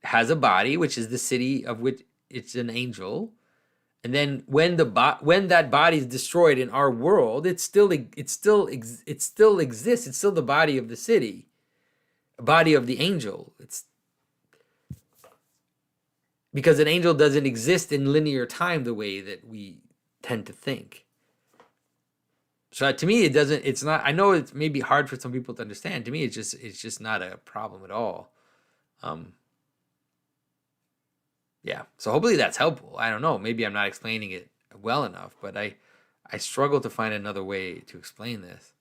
has a body, which is the city of which it's an angel. And then when that body is destroyed in our world, it still exists. It's still the body of the city, a body of the angel. It's because an angel doesn't exist in linear time the way that we tend to think. So to me, it's not. I know it's maybe hard for some people to understand. To me, it's just not a problem at all. Yeah, so hopefully that's helpful. I don't know. Maybe I'm not explaining it well enough, but I struggle to find another way to explain this.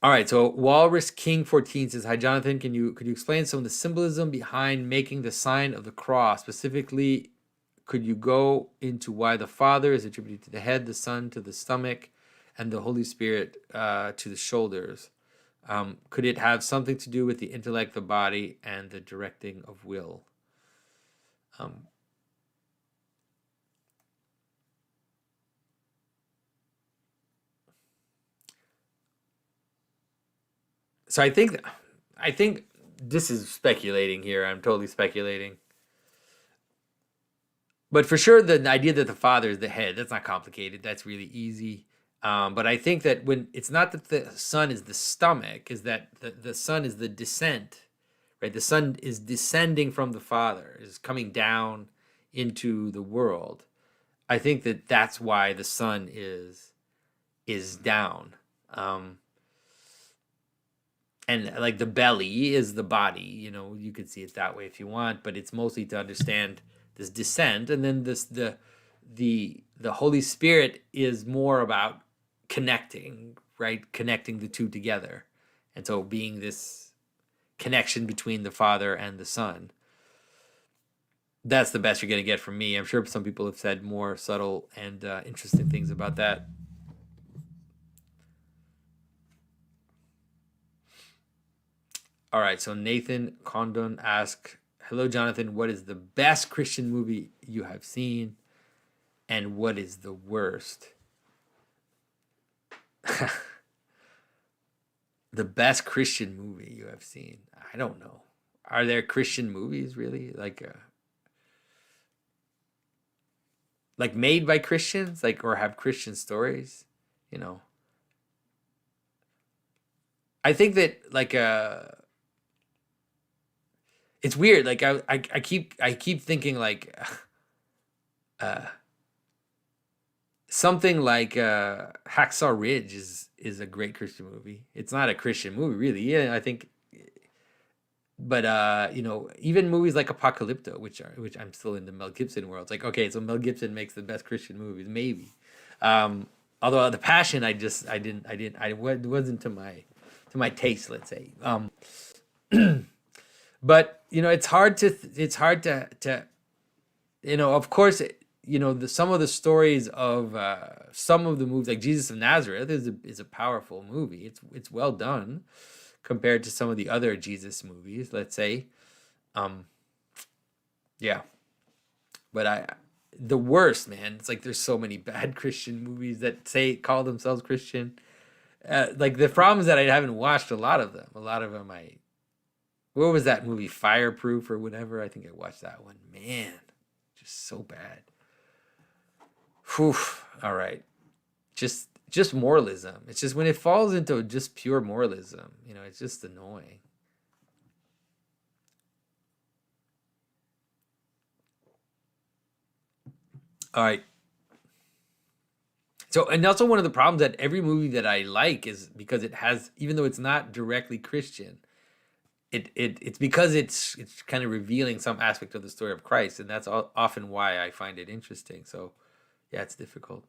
All right, so Walrus King 14 says, "Hi, Jonathan. Could you explain some of the symbolism behind making the sign of the cross? Specifically, could you go into why the Father is attributed to the head, the Son to the stomach, and the Holy Spirit to the shoulders? Could it have something to do with the intellect, the body, and the directing of will?" So I think this is speculating here. I'm totally speculating. But for sure, the idea that the Father is the head, that's not complicated. That's really easy. But I think that when it's not that the Son is the stomach, is that the Son is the descent, right? The Son is descending from the Father, is coming down into the world. I think that that's why the Son is down. And like the belly is the body, you could see it that way if you want, but it's mostly to understand this descent. And then the Holy Spirit is more about connecting, right? Connecting the two together. And so being this connection between the Father and the Son. That's the best you're going to get from me. I'm sure some people have said more subtle and interesting things about that. All right, so Nathan Condon asks, "Hello, Jonathan. What is the best Christian movie you have seen, and what is the worst?" The best Christian movie you have seen? I don't know. Are there Christian movies really like made by Christians, or have Christian stories? I think that it's weird. I keep thinking something like Hacksaw Ridge is a great Christian movie. It's not a Christian movie really. Yeah, I think, but even movies like Apocalypto, which I'm still in the Mel Gibson world. It's like, okay, so Mel Gibson makes the best Christian movies, maybe. Although The Passion, it wasn't to my taste, let's say. But it's hard to of course some of the stories of some of the movies, like Jesus of Nazareth, is a powerful movie. It's well done compared to some of the other Jesus movies, let's say. Yeah, but the worst, man. It's like there's so many bad Christian movies that call themselves Christian. Like the problem is that I haven't watched a lot of them. A lot of them what was that movie, Fireproof or whatever? I think I watched that one. Man, just so bad. Whew. All right. Just moralism. It's just when it falls into just pure moralism, it's just annoying. All right. So, and also one of the problems that every movie that I like is because it has, even though it's not directly Christian, it's because it's kind of revealing some aspect of the story of Christ, and that's often why I find it interesting. So, yeah, it's difficult.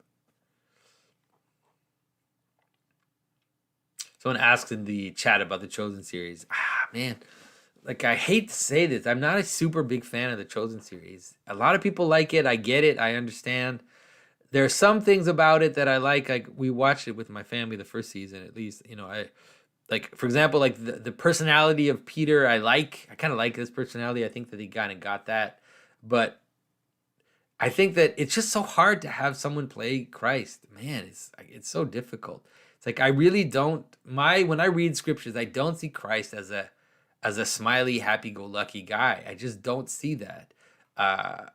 Someone asks in the chat about the Chosen series. Man, like I hate to say this, I'm not a super big fan of the Chosen series. A lot of people like it. I get it. I understand. There are some things about it that I like. Like we watched it with my family the first season, at least. I like, for example, like the personality of Peter. I kind of like his personality. I think that he kind of got that, but I think that it's just so hard to have someone play Christ. Man, it's so difficult. It's like I really don't when I read scriptures, I don't see Christ as a smiley, happy-go-lucky guy. I just don't see that. I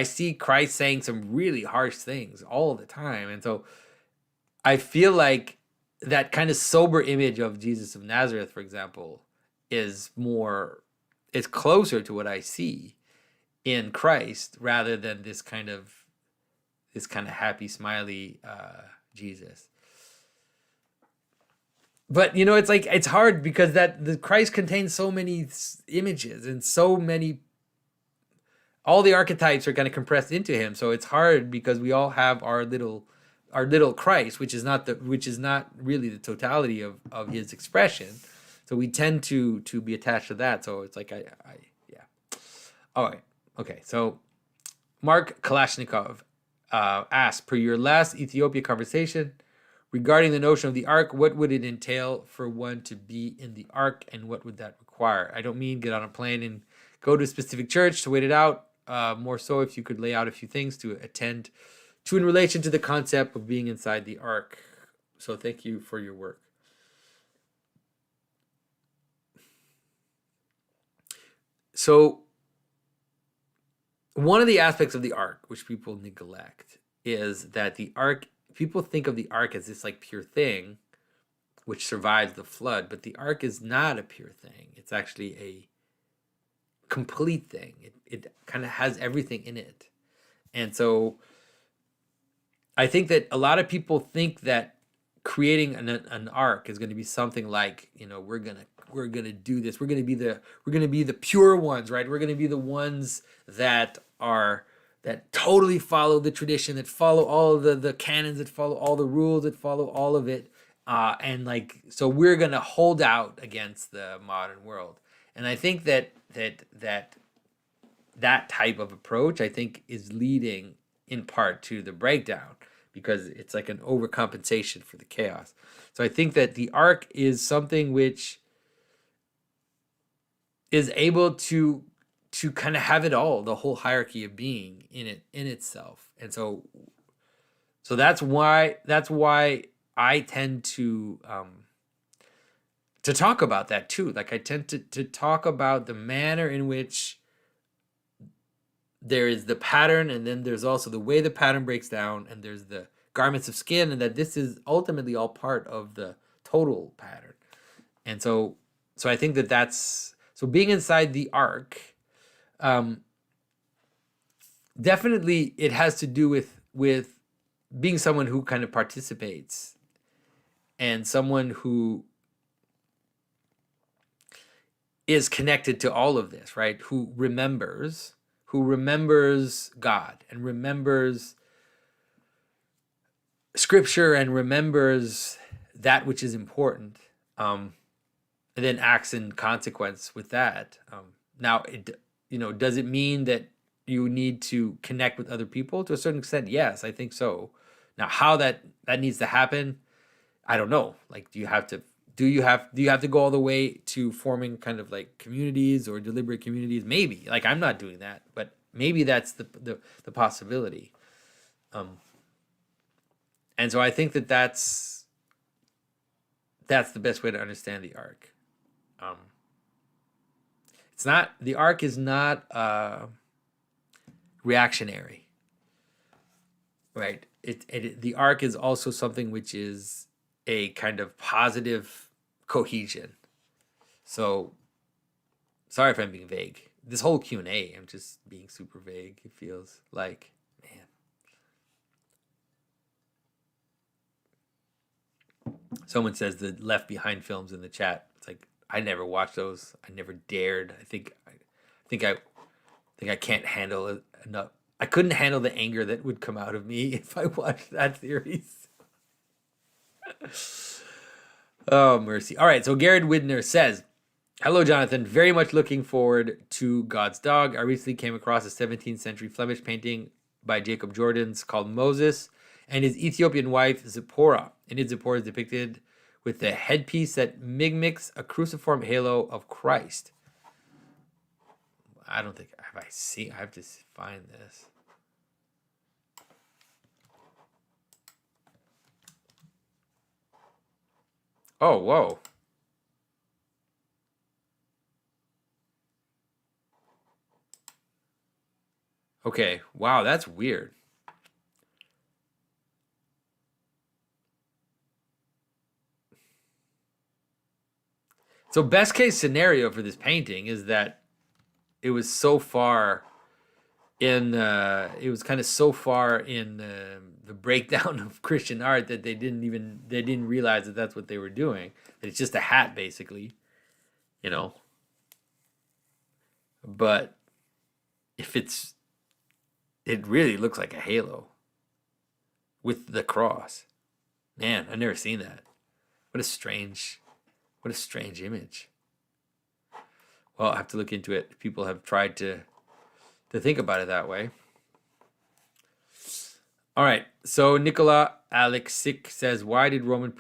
see Christ saying some really harsh things all the time, and so I feel like that kind of sober image of Jesus of Nazareth, for example, is closer to what I see in Christ rather than this kind of happy, smiley Jesus. But it's like it's hard because the Christ contains so many images and so many. All the archetypes are kind of compressed into him, so it's hard because we all have our little Christ, which is not really the totality of his expression. So we tend to be attached to that. So it's like yeah. All right. Okay. So Mark Kalashnikov asked, per your last Ethiopia conversation regarding the notion of the ark, what would it entail for one to be in the ark, and what would that require? I don't mean get on a plane and go to a specific church to wait it out. More so if you could lay out a few things to attend to in relation to the concept of being inside the ark. So thank you for your work. So one of the aspects of the ark which people neglect is that the ark, people think of the ark as this like pure thing which survives the flood, but the ark is not a pure thing. It's actually a complete thing. It kind of has everything in it. And so I think that a lot of people think that creating an ark is going to be something like, we're going to do this. We're going to be the pure ones, right? We're going to be the ones that totally follow the tradition, that follow all of the canons, that follow all the rules, that follow all of it. And like, so we're going to hold out against the modern world. And I think that type of approach, I think, is leading in part to the breakdown, because it's like an overcompensation for the chaos. So I think that the ark is something which is able to kind of have it all, the whole hierarchy of being in itself. And so that's why I tend to talk about that too. Like I tend to talk about the manner in which there is the pattern, and then there's also the way the pattern breaks down, and there's the garments of skin, and that this is ultimately all part of the total pattern. And so I think that's so being inside the ark. Definitely, it has to do with being someone who kind of participates, and someone who is connected to all of this, right? Who remembers God and remembers Scripture and remembers that which is important, and then acts in consequence with that. Now, does it mean that you need to connect with other people to a certain extent. Yes, I think so. Now, how that needs to happen, I don't know. Like, do you have to go all the way to forming kind of like communities or deliberate communities? Maybe. Like, I'm not doing that, but maybe that's the possibility. And so I think that's the best way to understand the arc. The arc is not reactionary, right? The arc is also something which is a kind of positive cohesion. So, sorry if I'm being vague. This whole Q&A, I'm just being super vague. It feels like, man. Someone says the Left Behind films in the chat. It's like, I never watched those. I never dared. I think I can't handle it enough. I couldn't handle the anger that would come out of me if I watched that series. Oh, mercy. All right, so Garrett Widner says, hello, Jonathan. Very much looking forward to God's Dog. I recently came across a 17th century Flemish painting by Jacob Jordans called Moses and his Ethiopian wife, Zipporah. In it, Zipporah is depicted with the headpiece that mimics a cruciform halo of Christ. I don't think, I have to find this. Oh, whoa. Okay, wow, that's weird. So best case scenario for this painting is that it was so far in, it was kind of so far in the breakdown of Christian art that they didn't realize that that's what they were doing. That it's just a hat, basically, you know. But if it really looks like a halo with the cross. Man, I've never seen that. What a strange image. Well, I have to look into it. People have tried to think about it that way. All right. So Nicola Alexic says, why did Roman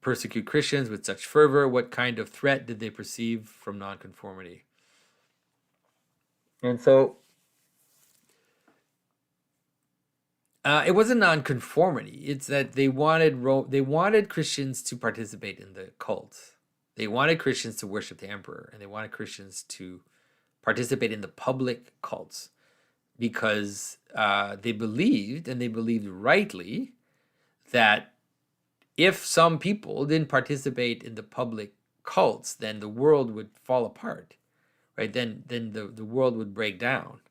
persecute Christians with such fervor? What kind of threat did they perceive from nonconformity? And so it wasn't nonconformity. It's that they wanted Christians to participate in the cult. They wanted Christians to worship the emperor, and they wanted Christians to participate in the public cults because they believed, and they believed rightly, that if some people didn't participate in the public cults, then the world would fall apart, right? Then the world would break down.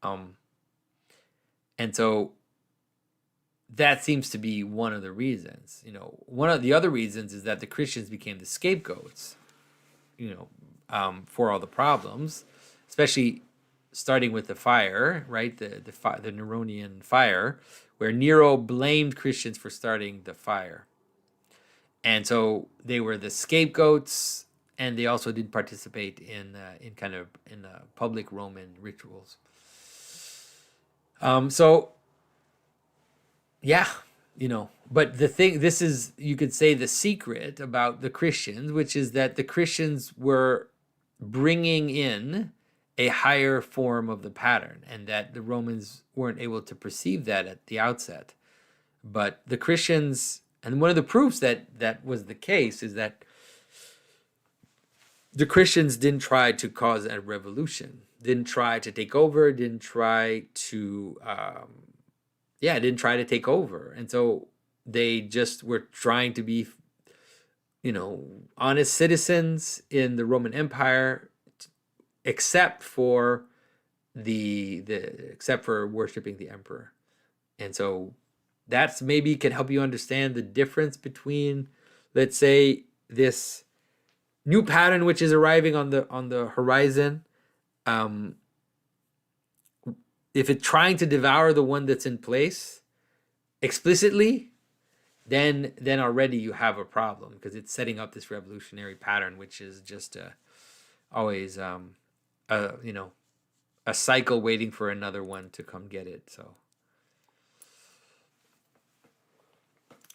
And so that seems to be one of the reasons. You know, one of the other reasons is that the Christians became the scapegoats, you know, for all the problems, especially starting with the fire, right? The Neronian fire, where Nero blamed Christians for starting the fire. And so they were the scapegoats, and they also did participate in public Roman rituals. So yeah, you know, but this is, you could say, the secret about the Christians, which is that the Christians were bringing in a higher form of the pattern, and that the Romans weren't able to perceive that at the outset. But the Christians, and one of the proofs that was the case is that the Christians didn't try to cause a revolution, didn't try to take over, didn't try to take over. And so they just were trying to be, you know, honest citizens in the Roman Empire, except for worshiping the emperor. And so that's maybe can help you understand the difference between, let's say, this new pattern which is arriving on the horizon. If it's trying to devour the one that's in place explicitly, then already you have a problem, because it's setting up this revolutionary pattern, which is just always a a cycle waiting for another one to come get it. So,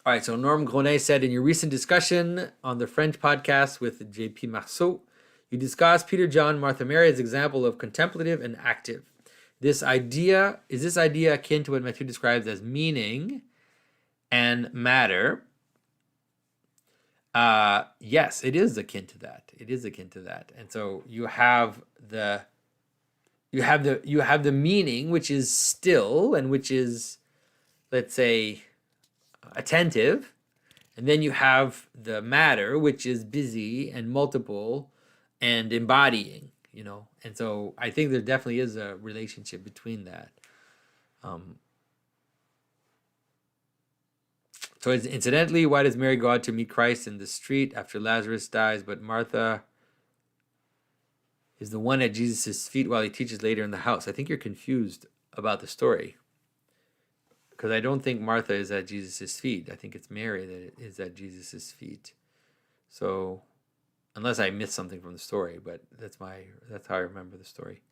all right. So Norm Gronet said, in your recent discussion on the French podcast with J.P. Marceau, you discussed Peter, John, Martha, Mary as example of contemplative and active. Is this idea akin to what Matthew describes as meaning and matter? Yes, it is akin to that. It is akin to that. And so you have the meaning, which is still and which is, let's say, attentive, and then you have the matter, which is busy and multiple and embodying, and so I think there definitely is a relationship between that. So incidentally, why does Mary go out to meet Christ in the street after Lazarus dies, but Martha is the one at Jesus' feet while he teaches later in the house? I think you're confused about the story, because I don't think Martha is at Jesus' feet. I think it's Mary that is at Jesus' feet. So, unless I missed something from the story, but that's how I remember the story.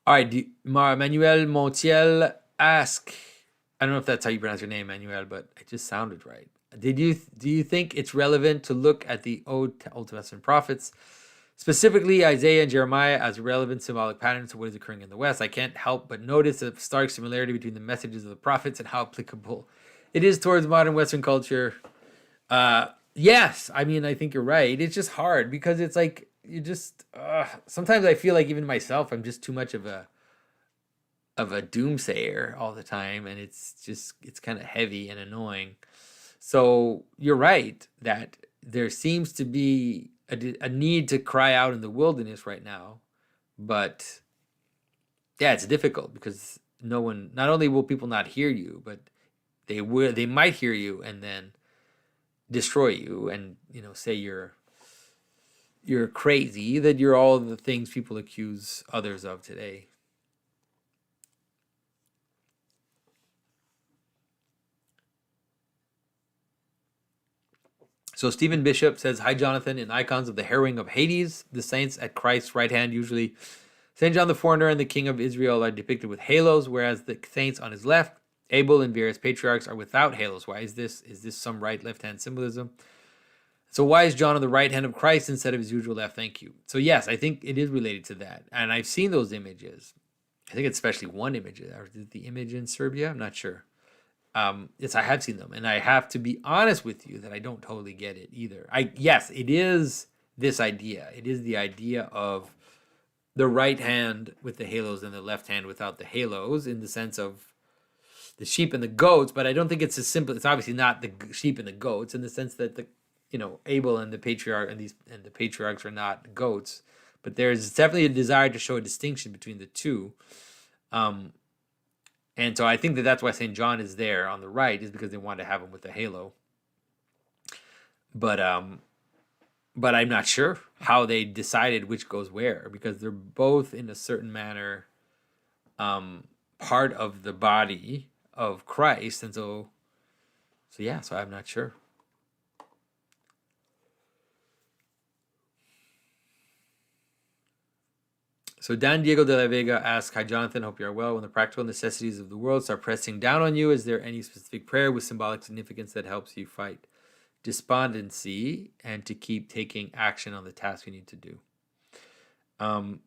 All right, Manuel Montiel ask, I don't know if that's how you pronounce your name, Manuel, but it just sounded right. Do you think it's relevant to look at the Old Testament prophets, specifically Isaiah and Jeremiah, as relevant symbolic patterns to what is occurring in the West? I can't help but notice a stark similarity between the messages of the prophets and how applicable it is towards modern Western culture. Yes, I mean, I think you're right. It's just hard because it's like you just sometimes I feel like even myself, I'm just too much of a doomsayer all the time, and it's kind of heavy and annoying. So you're right that there seems to be a need to cry out in the wilderness right now, but yeah, it's difficult because not only will people not hear you, but they might hear you and then destroy you and say you're crazy, that you're all the things people accuse others of today. So Stephen Bishop says, hi, Jonathan. In Icons of the Harrowing of Hades, the saints at Christ's right hand, usually St. John the Foreigner and the King of Israel, are depicted with halos, whereas the saints on his left, Abel and various patriarchs, are without halos. Why is this? Is this some right-left-hand symbolism? So why is John on the right hand of Christ instead of his usual left? Thank you. So yes, I think it is related to that. And I've seen those images. I think it's especially one image. Or the image in Serbia? I'm not sure. Yes, I have seen them, and I have to be honest with you that I don't totally get it either. Yes, it is this idea. It is the idea of the right hand with the halos and the left hand without the halos, in the sense of the sheep and the goats. But I don't think it's as simple. It's obviously not the sheep and the goats, in the sense that Abel and the patriarch and the patriarchs are not goats. But there's definitely a desire to show a distinction between the two. And so I think that's why St. John is there on the right, is because they want to have him with a halo. But I'm not sure how they decided which goes where, because they're both in a certain manner part of the body of Christ, and so I'm not sure. So Dan Diego de la Vega asks, hi, Jonathan, hope you are well. When the practical necessities of the world start pressing down on you, is there any specific prayer with symbolic significance that helps you fight despondency and to keep taking action on the task you need to do? I'm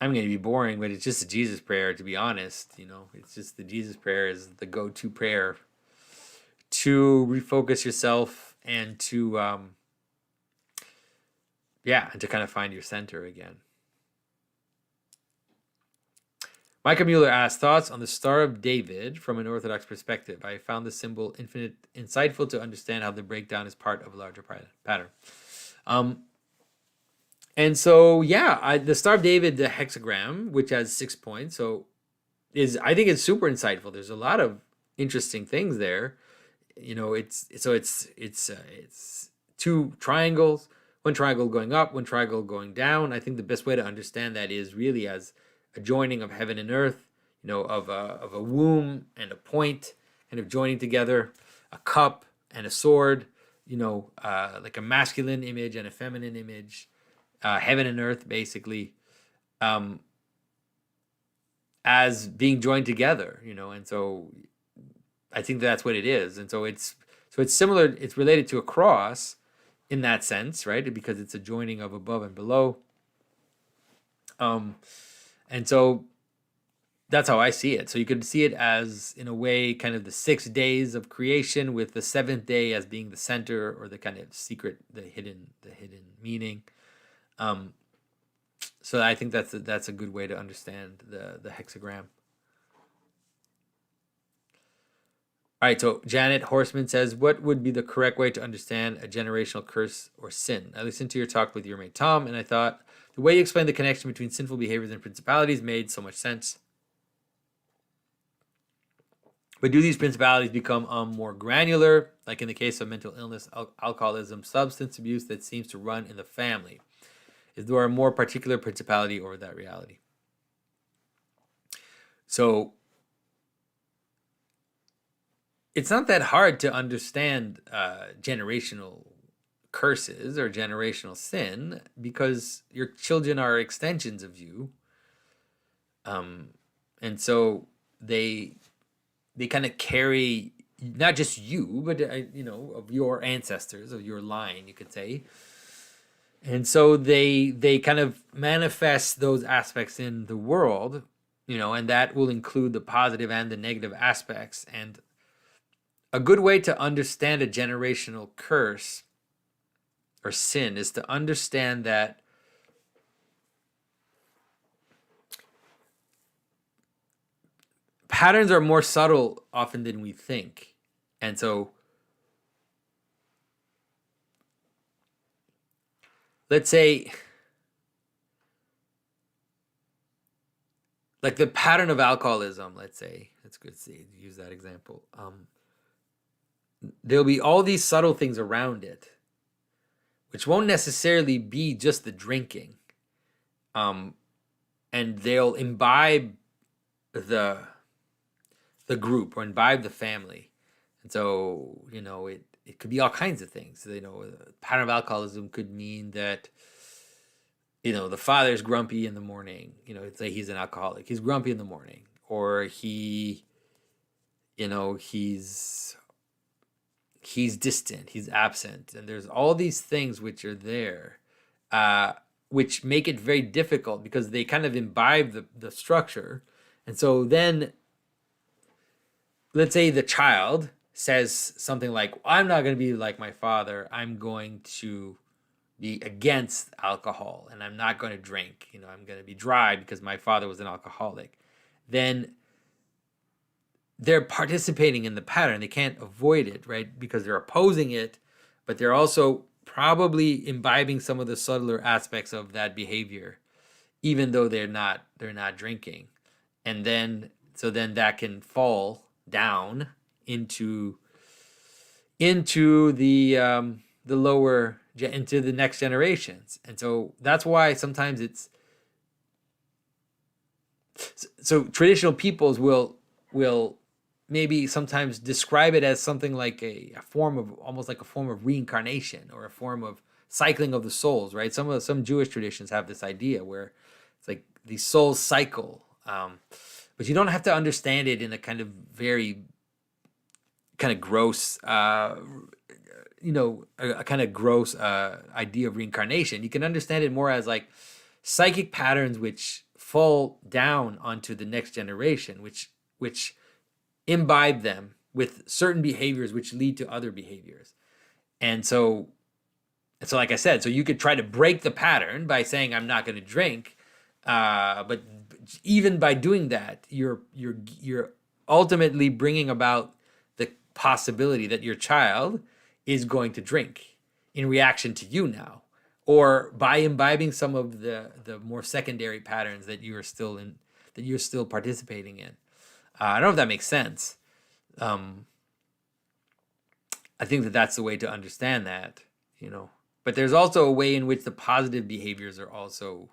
going to be boring, but it's just a Jesus prayer, to be honest. It's just the Jesus prayer is the go-to prayer to refocus yourself and to, and to kind of find your center again. Micah Mueller asks, thoughts on the Star of David from an Orthodox perspective. I found the symbol insightful to understand how the breakdown is part of a larger pattern. And so, the Star of David, the hexagram, which has 6 points, I think it's super insightful. There's a lot of interesting things there. It's two triangles, one triangle going up, one triangle going down. I think the best way to understand that is really as a joining of heaven and earth, of a womb and a point kind of joining together, a cup and a sword, like a masculine image and a feminine image, heaven and earth, basically, um, as being joined together, and so I think that's what it is. And so it's similar, it's related to a cross in that sense, right? Because it's a joining of above and below. And so that's how I see it. So you could see it as, in a way, kind of the 6 days of creation, with the seventh day as being the center, or the kind of secret, the hidden meaning. So I think that's a good way to understand the hexagram. All right, so Janet Horseman says, what would be the correct way to understand a generational curse or sin? I listened to your talk with your mate Tom, and I thought the way you explained the connection between sinful behaviors and principalities made so much sense. But do these principalities become more granular, like in the case of mental illness, alcoholism, substance abuse that seems to run in the family? Is there a more particular principality over that reality? So it's not that hard to understand generational curses or generational sin, because your children are extensions of you. And so they kind of carry not just you, but of your ancestors, of your line, you could say. And so they kind of manifest those aspects in the world, and that will include the positive and the negative aspects. And a good way to understand a generational curse or sin is to understand that patterns are more subtle often than we think. And so let's say, like the pattern of alcoholism, let's say, that's good to use that example. There'll be all these subtle things around it, which won't necessarily be just the drinking. And they'll imbibe the group or imbibe the family. And so, it could be all kinds of things. The pattern of alcoholism could mean that, the father's grumpy in the morning. It's like he's an alcoholic. He's grumpy in the morning. Or he's distant, he's absent. And there's all these things which are there, which make it very difficult because they kind of imbibe the structure. And so then, let's say the child says something like, I'm not going to be like my father. I'm going to be against alcohol and I'm not going to drink. I'm going to be dry because my father was an alcoholic. Then they're participating in the pattern. They can't avoid it, right? Because they're opposing it, but they're also probably imbibing some of the subtler aspects of that behavior, even though they're not drinking. And then that can fall down into the lower, into the next generations. And so that's why sometimes it's so traditional peoples will maybe sometimes describe it as something like a form of, almost like a form of reincarnation, or a form of cycling of the souls, right? Some Jewish traditions have this idea where it's like the souls cycle, but you don't have to understand it in a kind of very kind of gross, a kind of gross idea of reincarnation. You can understand it more as like psychic patterns which fall down onto the next generation, which imbibe them with certain behaviors which lead to other behaviors. And so like I said, so you could try to break the pattern by saying, I'm not going to drink. But even by doing that, you're ultimately bringing about the possibility that your child is going to drink in reaction to you now, or by imbibing some of the more secondary patterns that you're still participating in. I don't know if that makes sense. I think that's the way to understand that, But there's also a way in which the positive behaviors are also,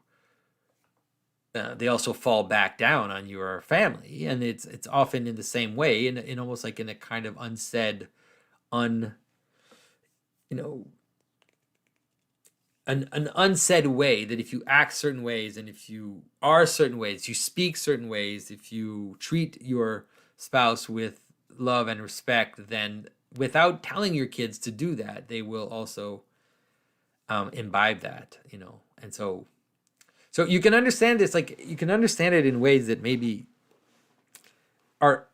they also fall back down on your family, and it's often in the same way, in almost like in a kind of unsaid, you know, an unsaid way, that if you act certain ways and if you are certain ways, you speak certain ways, if you treat your spouse with love and respect, then without telling your kids to do that, they will also imbibe that, and so you can understand this, like you can understand it in ways that maybe are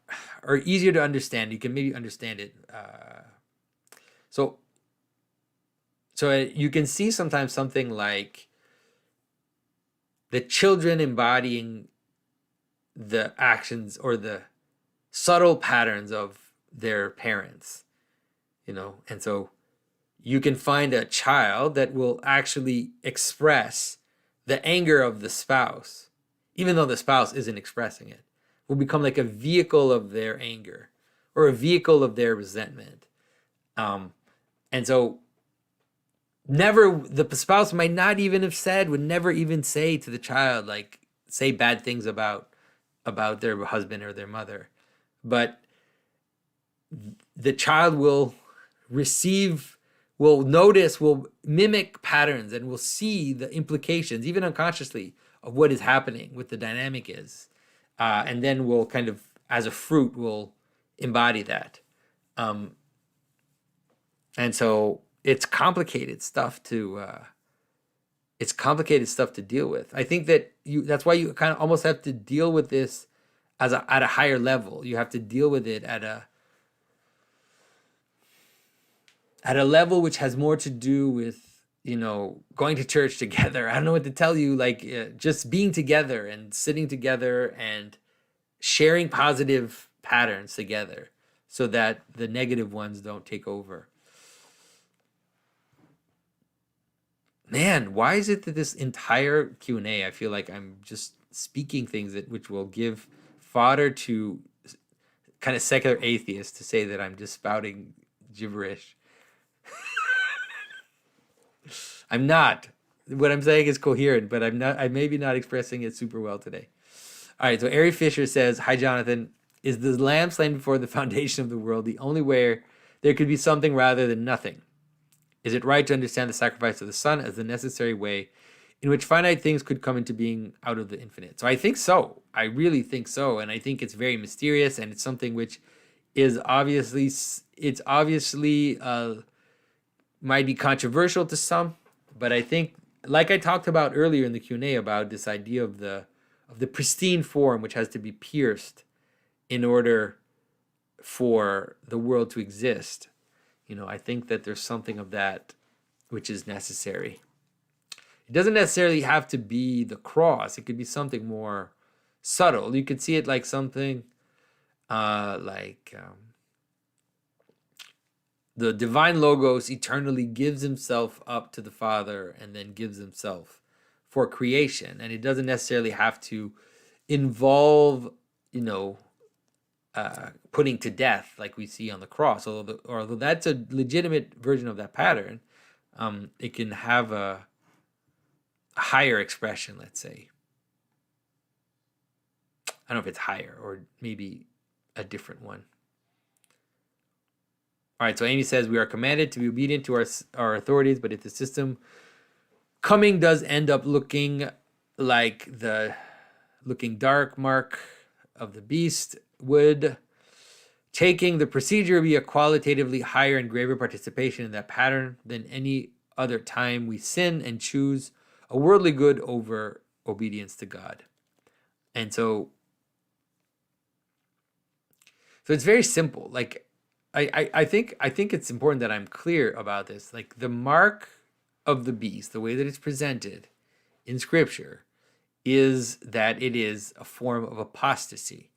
easier to understand. You can maybe understand it so you can see sometimes something like the children embodying the actions or the subtle patterns of their parents, and so you can find a child that will actually express the anger of the spouse, even though the spouse isn't expressing it, will become like a vehicle of their anger or a vehicle of their resentment. And so the spouse might not even have would never even say to the child, like say bad things about their husband or their mother, but the child will notice, will mimic patterns, and will see the implications, even unconsciously, of what is happening, what the dynamic is. And then will kind of, as a fruit, will embody that. And so it's complicated stuff to deal with. I think that that's why you kind of almost have to deal with this at a higher level. You have to deal with it at a level which has more to do with, going to church together. I don't know what to tell you, like just being together and sitting together and sharing positive patterns together so that the negative ones don't take over. Man, why is it that this entire Q&A, I feel like I'm just speaking things which will give fodder to kind of secular atheists to say that I'm just spouting gibberish. I'm not. What I'm saying is coherent, but I'm maybe not expressing it super well today. All right, so Ari Fisher says, "Hi, Jonathan. Is the lamb slain before the foundation of the world the only way there could be something rather than nothing? Is it right to understand the sacrifice of the Son as the necessary way in which finite things could come into being out of the infinite?" So I think so. I really think so. And I think it's very mysterious, and it's something which is obviously might be controversial to some. But I think, like I talked about earlier in the Q&A, about this idea of the pristine form which has to be pierced in order for the world to exist. I think that there's something of that which is necessary. It doesn't necessarily have to be the cross. It could be something more subtle. You could see it like something the divine logos eternally gives himself up to the Father and then gives himself for creation. And it doesn't necessarily have to involve, putting to death like we see on the cross. Although that's a legitimate version of that pattern, it can have a higher expression, let's say. I don't know if it's higher or maybe a different one. All right, so Amy says, "We are commanded to be obedient to our authorities, but if the system coming does end up looking like the looking dark mark of the beast, would taking the procedure be a qualitatively higher and graver participation in that pattern than any other time we sin and choose a worldly good over obedience to God?" And so it's very simple. Like, I think it's important that I'm clear about this. Like, the mark of the beast, the way that it's presented in Scripture, is that it is a form of apostasy.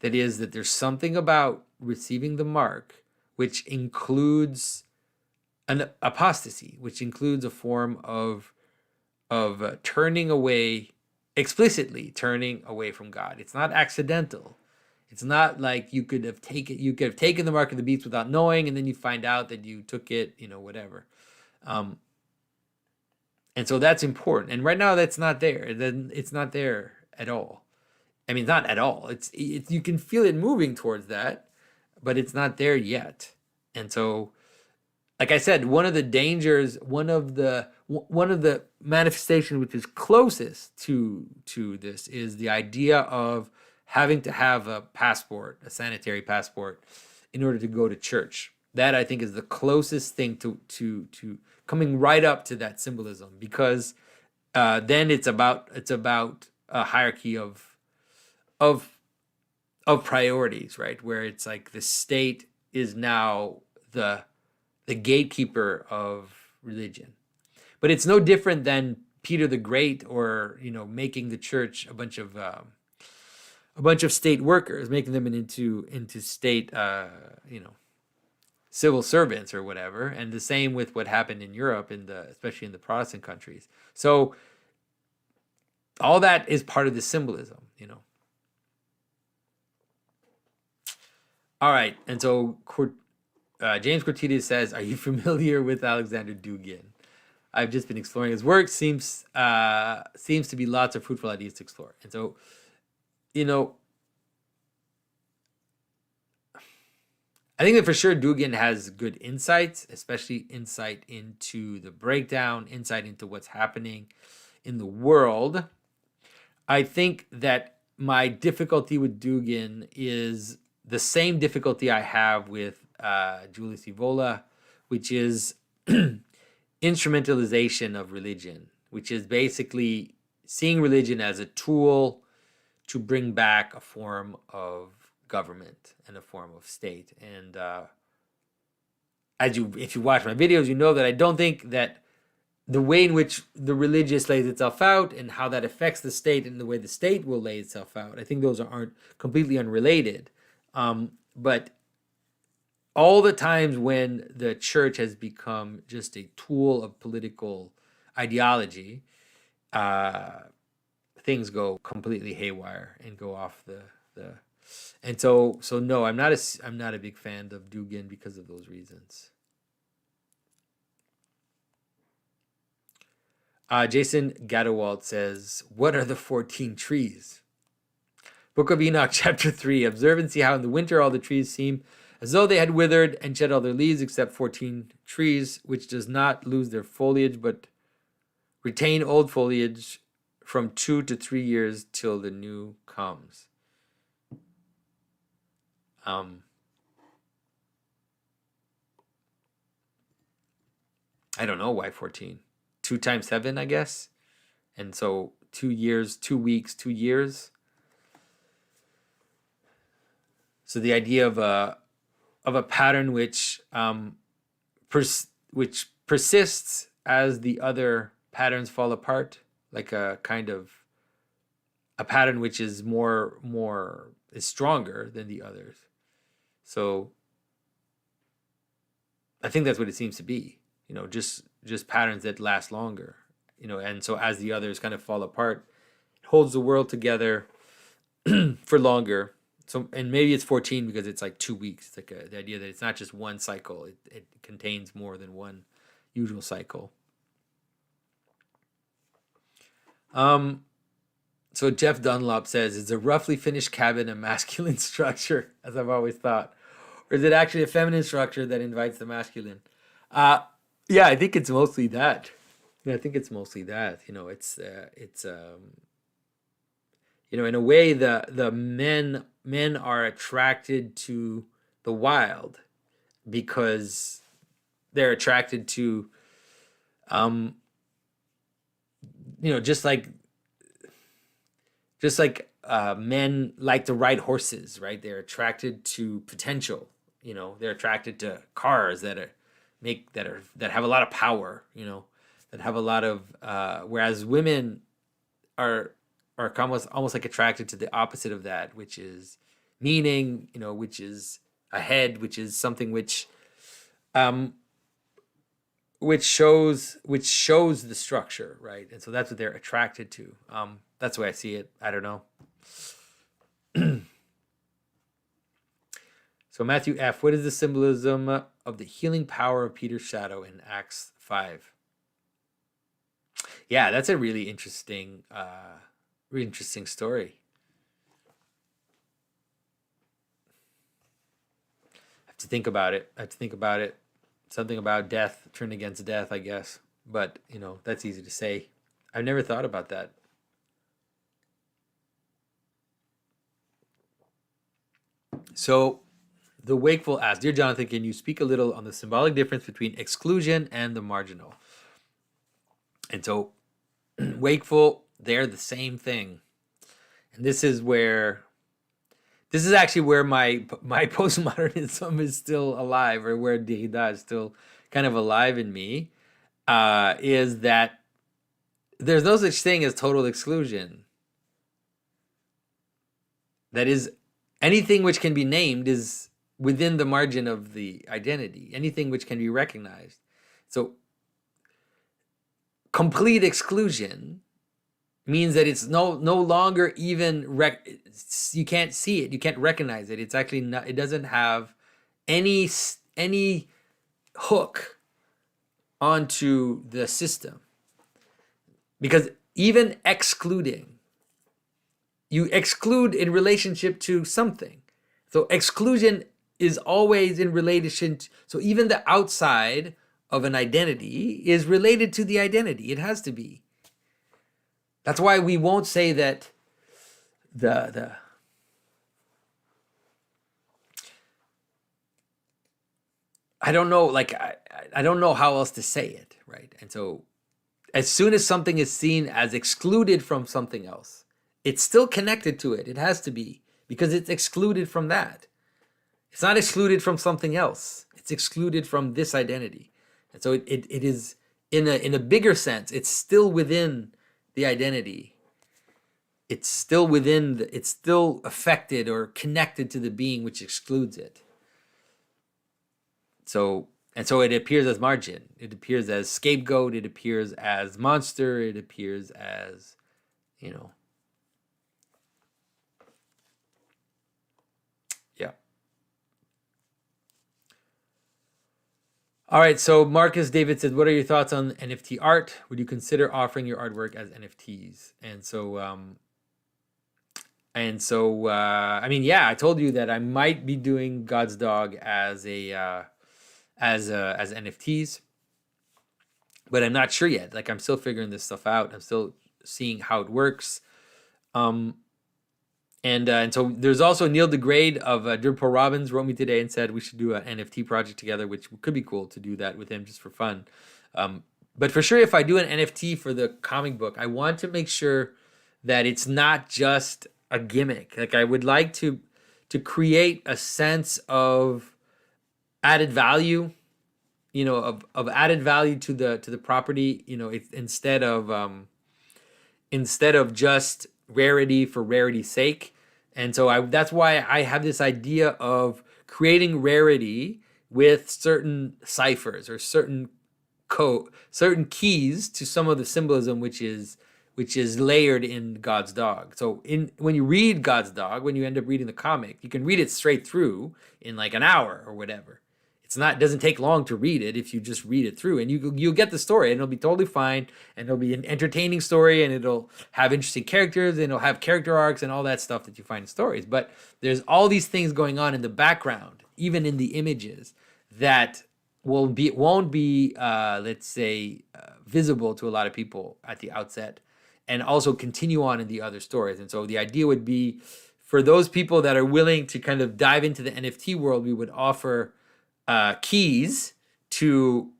That is, that there's something about receiving the mark which includes an apostasy, which includes a form of turning away, explicitly turning away from God. It's not accidental. It's not like you could have taken the mark of the beast without knowing, and then you find out that you took it, whatever. And so that's important. And right now that's not there. It's not there at all. I mean, not at all. It's you can feel it moving towards that, but it's not there yet. And so like I said, one of the dangers, one of the manifestations which is closest to this is the idea of having to have a passport, a sanitary passport, in order to go to church. That I think is the closest thing to coming right up to that symbolism, because then it's about a hierarchy of of priorities, right? Where it's like the state is now the gatekeeper of religion. But it's no different than Peter the Great, or making the church a bunch of state workers, making them into state civil servants or whatever. And the same with what happened in Europe, especially in the Protestant countries. So all that is part of the symbolism. All right, and so James Cortides says, "Are you familiar with Alexander Dugin? I've just been exploring his work. Seems to be lots of fruitful ideas to explore." And so, I think that for sure Dugin has good insights, especially insight into the breakdown, insight into what's happening in the world. I think that my difficulty with Dugin is the same difficulty I have with Julius Evola, which is instrumentalization of religion, which is basically seeing religion as a tool to bring back a form of government and a form of state. And if you watch my videos, you know that I don't think that the way in which the religious lays itself out and how that affects the state and the way the state will lay itself out, I think those aren't completely unrelated. But all the times when the church has become just a tool of political ideology, things go completely haywire and go off the. And so no, I'm not a big fan of Dugin because of those reasons. Jason Gadewald says, "What are the 14 trees?" Book of Enoch, chapter 3. Observe and see how in the winter all the trees seem as though they had withered and shed all their leaves, except 14 trees, which does not lose their foliage, but retain old foliage from 2 to 3 years till the new comes. I don't know why 14. 2 times 7, I guess. And so 2 years, 2 weeks, 2 years. So the idea of a pattern which persists as the other patterns fall apart, like a kind of a pattern which is is stronger than the others. So I think that's what it seems to be, just patterns that last longer, and so as the others kind of fall apart, it holds the world together for longer. So, and maybe it's 14 because it's like 2 weeks. It's like the idea that it's not just one cycle. It contains more than one usual cycle. So Jeff Dunlop says, "Is a roughly finished cabin a masculine structure, as I've always thought? Or is it actually a feminine structure that invites the masculine?" Yeah, I think it's mostly that. Yeah, I think it's mostly that. In a way, the men are attracted to the wild because they're attracted to, just like men like to ride horses, right? They're attracted to potential. They're attracted to cars that have a lot of power. That have a lot of whereas women are almost like attracted to the opposite of that, which is meaning, which is a head, which is something which shows the structure, right? And so that's what they're attracted to. That's the way I see it. I don't know. So Matthew F., what is the symbolism of the healing power of Peter's shadow in Acts 5? Yeah, that's a really interesting story. I have to think about it. something about death, turn against death, I guess. But, that's easy to say. I've never thought about that. So, the Wakeful asks, Dear Jonathan, can you speak a little on the symbolic difference between exclusion and the marginal? And so, Wakeful, they're the same thing. And this is actually where my postmodernism is still alive, or where Derrida is still kind of alive in me, is that there's no such thing as total exclusion. That is, anything which can be named is within the margin of the identity, anything which can be recognized. So complete exclusion means that it's no longer even you can't see it, you can't recognize it. It's actually not, it doesn't have any hook onto the system, because even excluding, you exclude in relationship to something. So exclusion is always in relation to, so even the outside of an identity is related to the identity. It has to be. That's why we won't say that I don't know, I don't know how else to say it, right? And so as soon as something is seen as excluded from something else, it's still connected to it. It has to be, because it's excluded from that. It's not excluded from something else. It's excluded from this identity. And so it is, in a bigger sense, it's still within the identity. It's still within, it's still affected or connected to the being which excludes it. So it appears as margin. It appears as scapegoat. It appears as monster. It appears as, yeah. All right, so Marcus David said, what are your thoughts on NFT art? Would you consider offering your artwork as NFTs? And so, I mean, yeah, I told you that I might be doing God's Dog as NFTs, but I'm not sure yet. I'm still figuring this stuff out. I'm still seeing how it works. And so there's also Neil deGrade of Dirpo Robbins wrote me today and said we should do an NFT project together, which could be cool to do that with him just for fun. But for sure, if I do an NFT for the comic book, I want to make sure that it's not just a gimmick. I would like to create a sense of added value, of added value to the property, instead of just rarity for rarity's sake. And so that's why I have this idea of creating rarity with certain ciphers or certain keys to some of the symbolism which is layered in God's Dog. So when you read God's Dog, when you end up reading the comic, you can read it straight through in an hour or whatever. It doesn't take long to read it if you just read it through, and you'll get the story, and it'll be totally fine, and it'll be an entertaining story, and it'll have interesting characters, and it'll have character arcs and all that stuff that you find in stories. But there's all these things going on in the background, even in the images, that won't be let's say visible to a lot of people at the outset, and also continue on in the other stories. And so the idea would be, for those people that are willing to kind of dive into the NFT world, we would offer keys to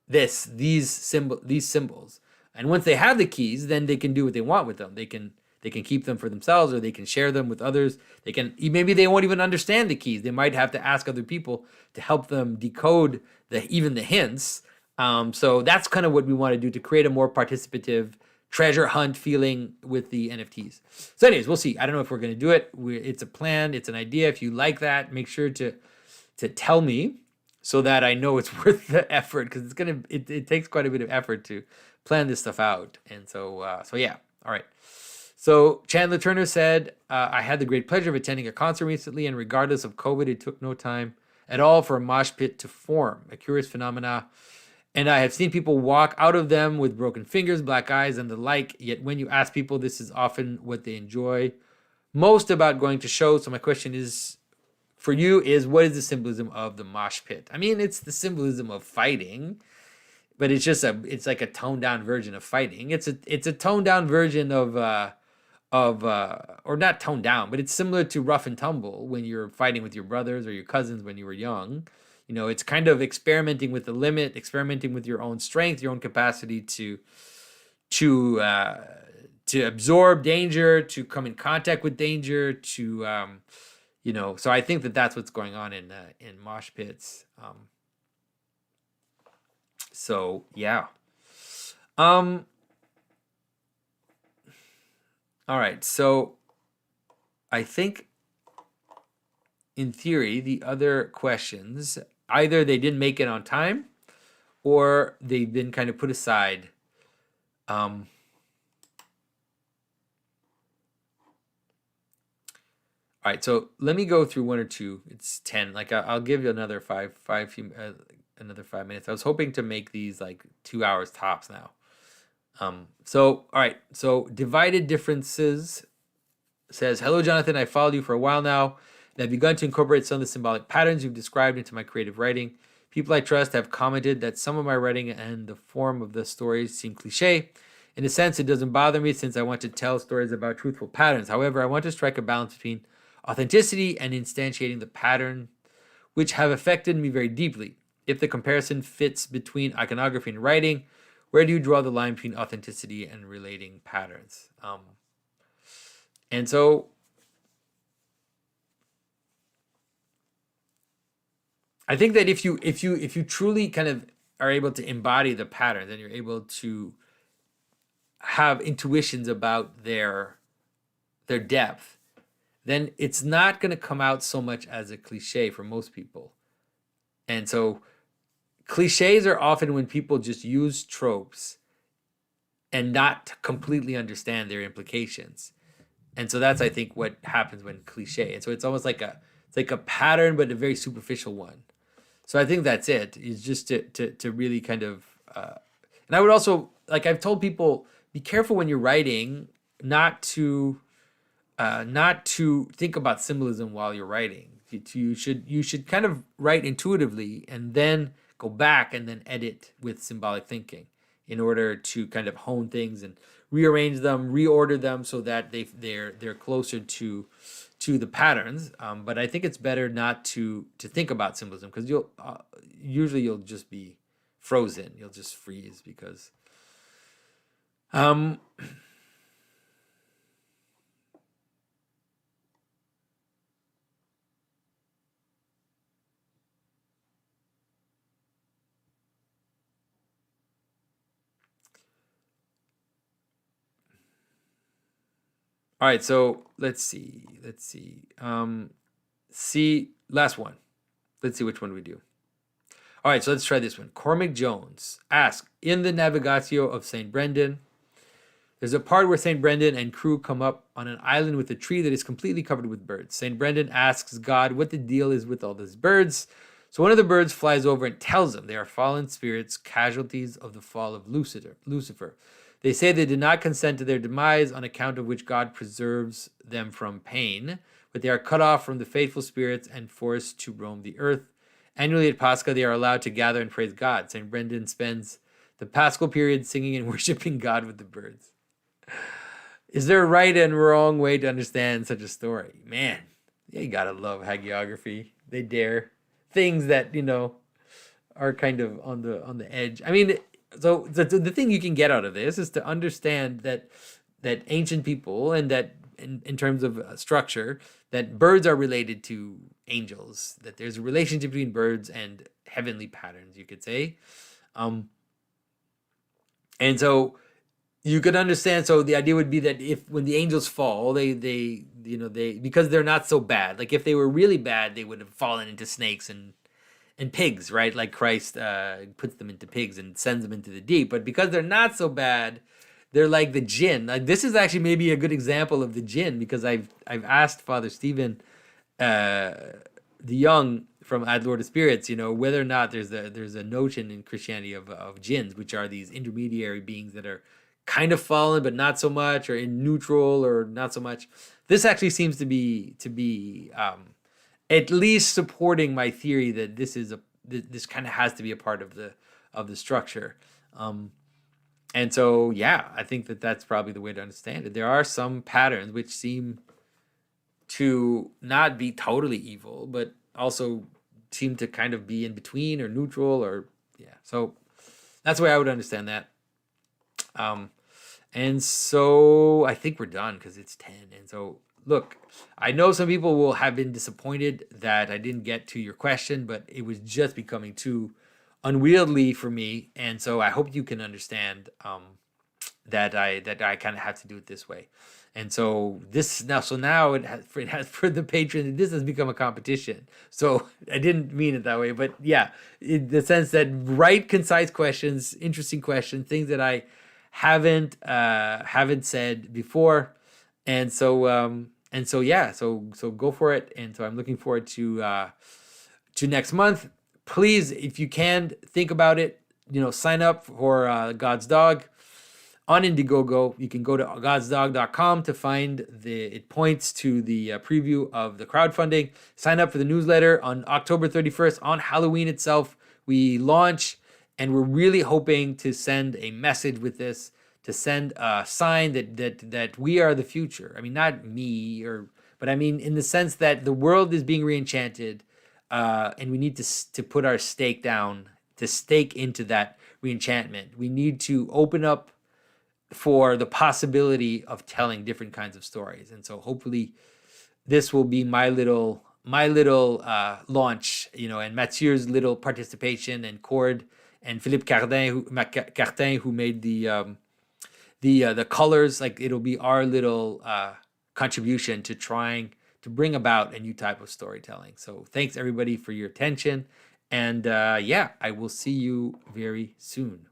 these symbols, and once they have the keys, then they can do what they want with them. They can keep them for themselves, or they can share them with others. Maybe they won't even understand the keys. They might have to ask other people to help them decode even the hints. So that's kind of what we want to do, to create a more participative treasure hunt feeling with the NFTs. So anyways, we'll see. I don't know if we're going to do it. It's a plan. It's an idea. If you like that, make sure to tell me, so that I know it's worth the effort, because it takes quite a bit of effort to plan this stuff out. And so yeah. All right. So Chandler Turner said, I had the great pleasure of attending a concert recently, and regardless of COVID, it took no time at all for a mosh pit to form, a curious phenomena. And I have seen people walk out of them with broken fingers, black eyes, and the like. Yet when you ask people, this is often what they enjoy most about going to shows. So my question is, for you is, what is the symbolism of the mosh pit? I mean, it's the symbolism of fighting, but it's like a toned down version of fighting. It's a toned down version of or not toned down, but it's similar to rough and tumble when you're fighting with your brothers or your cousins when you were young. It's kind of experimenting with the limit, experimenting with your own strength, your own capacity to absorb danger, to come in contact with danger, so I think that that's what's going on in mosh pits. So yeah. All right. So I think in theory, the other questions, either they didn't make it on time or they've been kind of put aside. All right, so let me go through one or two. It's 10. Like I'll give you another another 5 minutes. I was hoping to make these like 2 hours tops now. So all right, so divided differences says, hello Jonathan, I followed you for a while now, and I've begun to incorporate some of the symbolic patterns you've described into my creative writing. People I trust have commented that some of my writing and the form of the stories seem cliche. In a sense, it doesn't bother me since I want to tell stories about truthful patterns. However, I want to strike a balance between authenticity and instantiating the pattern, which have affected me very deeply. If the comparison fits between iconography and writing, where do you draw the line between authenticity and relating patterns? And so I think that if you truly kind of are able to embody the pattern, then you're able to have intuitions about their depth, then it's not going to come out so much as a cliche for most people. And so cliches are often when people just use tropes and not completely understand their implications. And so that's, I think, what happens when cliche. And so it's almost like a pattern, but a very superficial one. So I think that's it. Is just to really kind of, and I would also, like I've told people, be careful when you're writing, not to think about symbolism while you're writing. You should kind of write intuitively and then go back and then edit with symbolic thinking in order to kind of hone things and rearrange them, reorder them so that they're closer to the patterns. But I think it's better not to think about symbolism, because you'll just be frozen. You'll just freeze because all right, so let's see. Last one. Let's see which one we do. All right, so let's try this one. Cormac Jones asks, in the Navigatio of St. Brendan, there's a part where St. Brendan and crew come up on an island with a tree that is completely covered with birds. St. Brendan asks God what the deal is with all these birds. So one of the birds flies over and tells him they are fallen spirits, casualties of the fall of Lucifer. They say they did not consent to their demise, on account of which God preserves them from pain, but they are cut off from the faithful spirits and forced to roam the earth. Annually at Pascha, they are allowed to gather and praise God. St. Brendan spends the Paschal period singing and worshiping God with the birds. Is there a right and wrong way to understand such a story? Man, you gotta love hagiography. They dare things that, are kind of on the edge. I mean, so the thing you can get out of this is to understand that ancient people, and that in terms of structure, that birds are related to angels, that there's a relationship between birds and heavenly patterns, you could say. And so you could understand, so the idea would be that when the angels fall, they because they're not so bad. Like if they were really bad, they would have fallen into snakes and pigs, right? Like Christ puts them into pigs and sends them into the deep. But because they're not so bad, they're like the jinn. Like this is actually maybe a good example of the jinn, because I've asked Father Stephen the Young from Ad Lord of Spirits, whether or not there's a notion in Christianity of jinns, which are these intermediary beings that are kind of fallen but not so much, or in neutral or not so much. This actually seems to be at least supporting my theory that this kind of has to be a part of the structure. And so, yeah, I think that that's probably the way to understand it. There are some patterns which seem to not be totally evil, but also seem to kind of be in between or neutral, or yeah. So that's the way I would understand that. And so I think we're done because it's 10. And so, look, I know some people will have been disappointed that I didn't get to your question, but it was just becoming too unwieldy for me. And so I hope you can understand that I kind of have to do it this way. And so now it has for the patrons, this has become a competition. So I didn't mean it that way, but yeah, in the sense that write concise questions, interesting questions, things that I haven't said before. And so yeah, so go for it. And so I'm looking forward to next month. Please, if you can, think about it. Sign up for God's Dog on Indiegogo. You can go to godsdog.com to find it points to the preview of the crowdfunding. Sign up for the newsletter on October 31st, on Halloween itself. We launch, and we're really hoping to send a message with this, to send a sign that we are the future. I mean, not me, but I mean in the sense that the world is being reenchanted, and we need to put our stake down, to stake into that reenchantment. We need to open up for the possibility of telling different kinds of stories. And so hopefully this will be my little launch, and Mathieu's little participation, and Cord and Philippe Cartin, who made the colors. Like, it'll be our little contribution to trying to bring about a new type of storytelling. So thanks everybody for your attention. And yeah, I will see you very soon.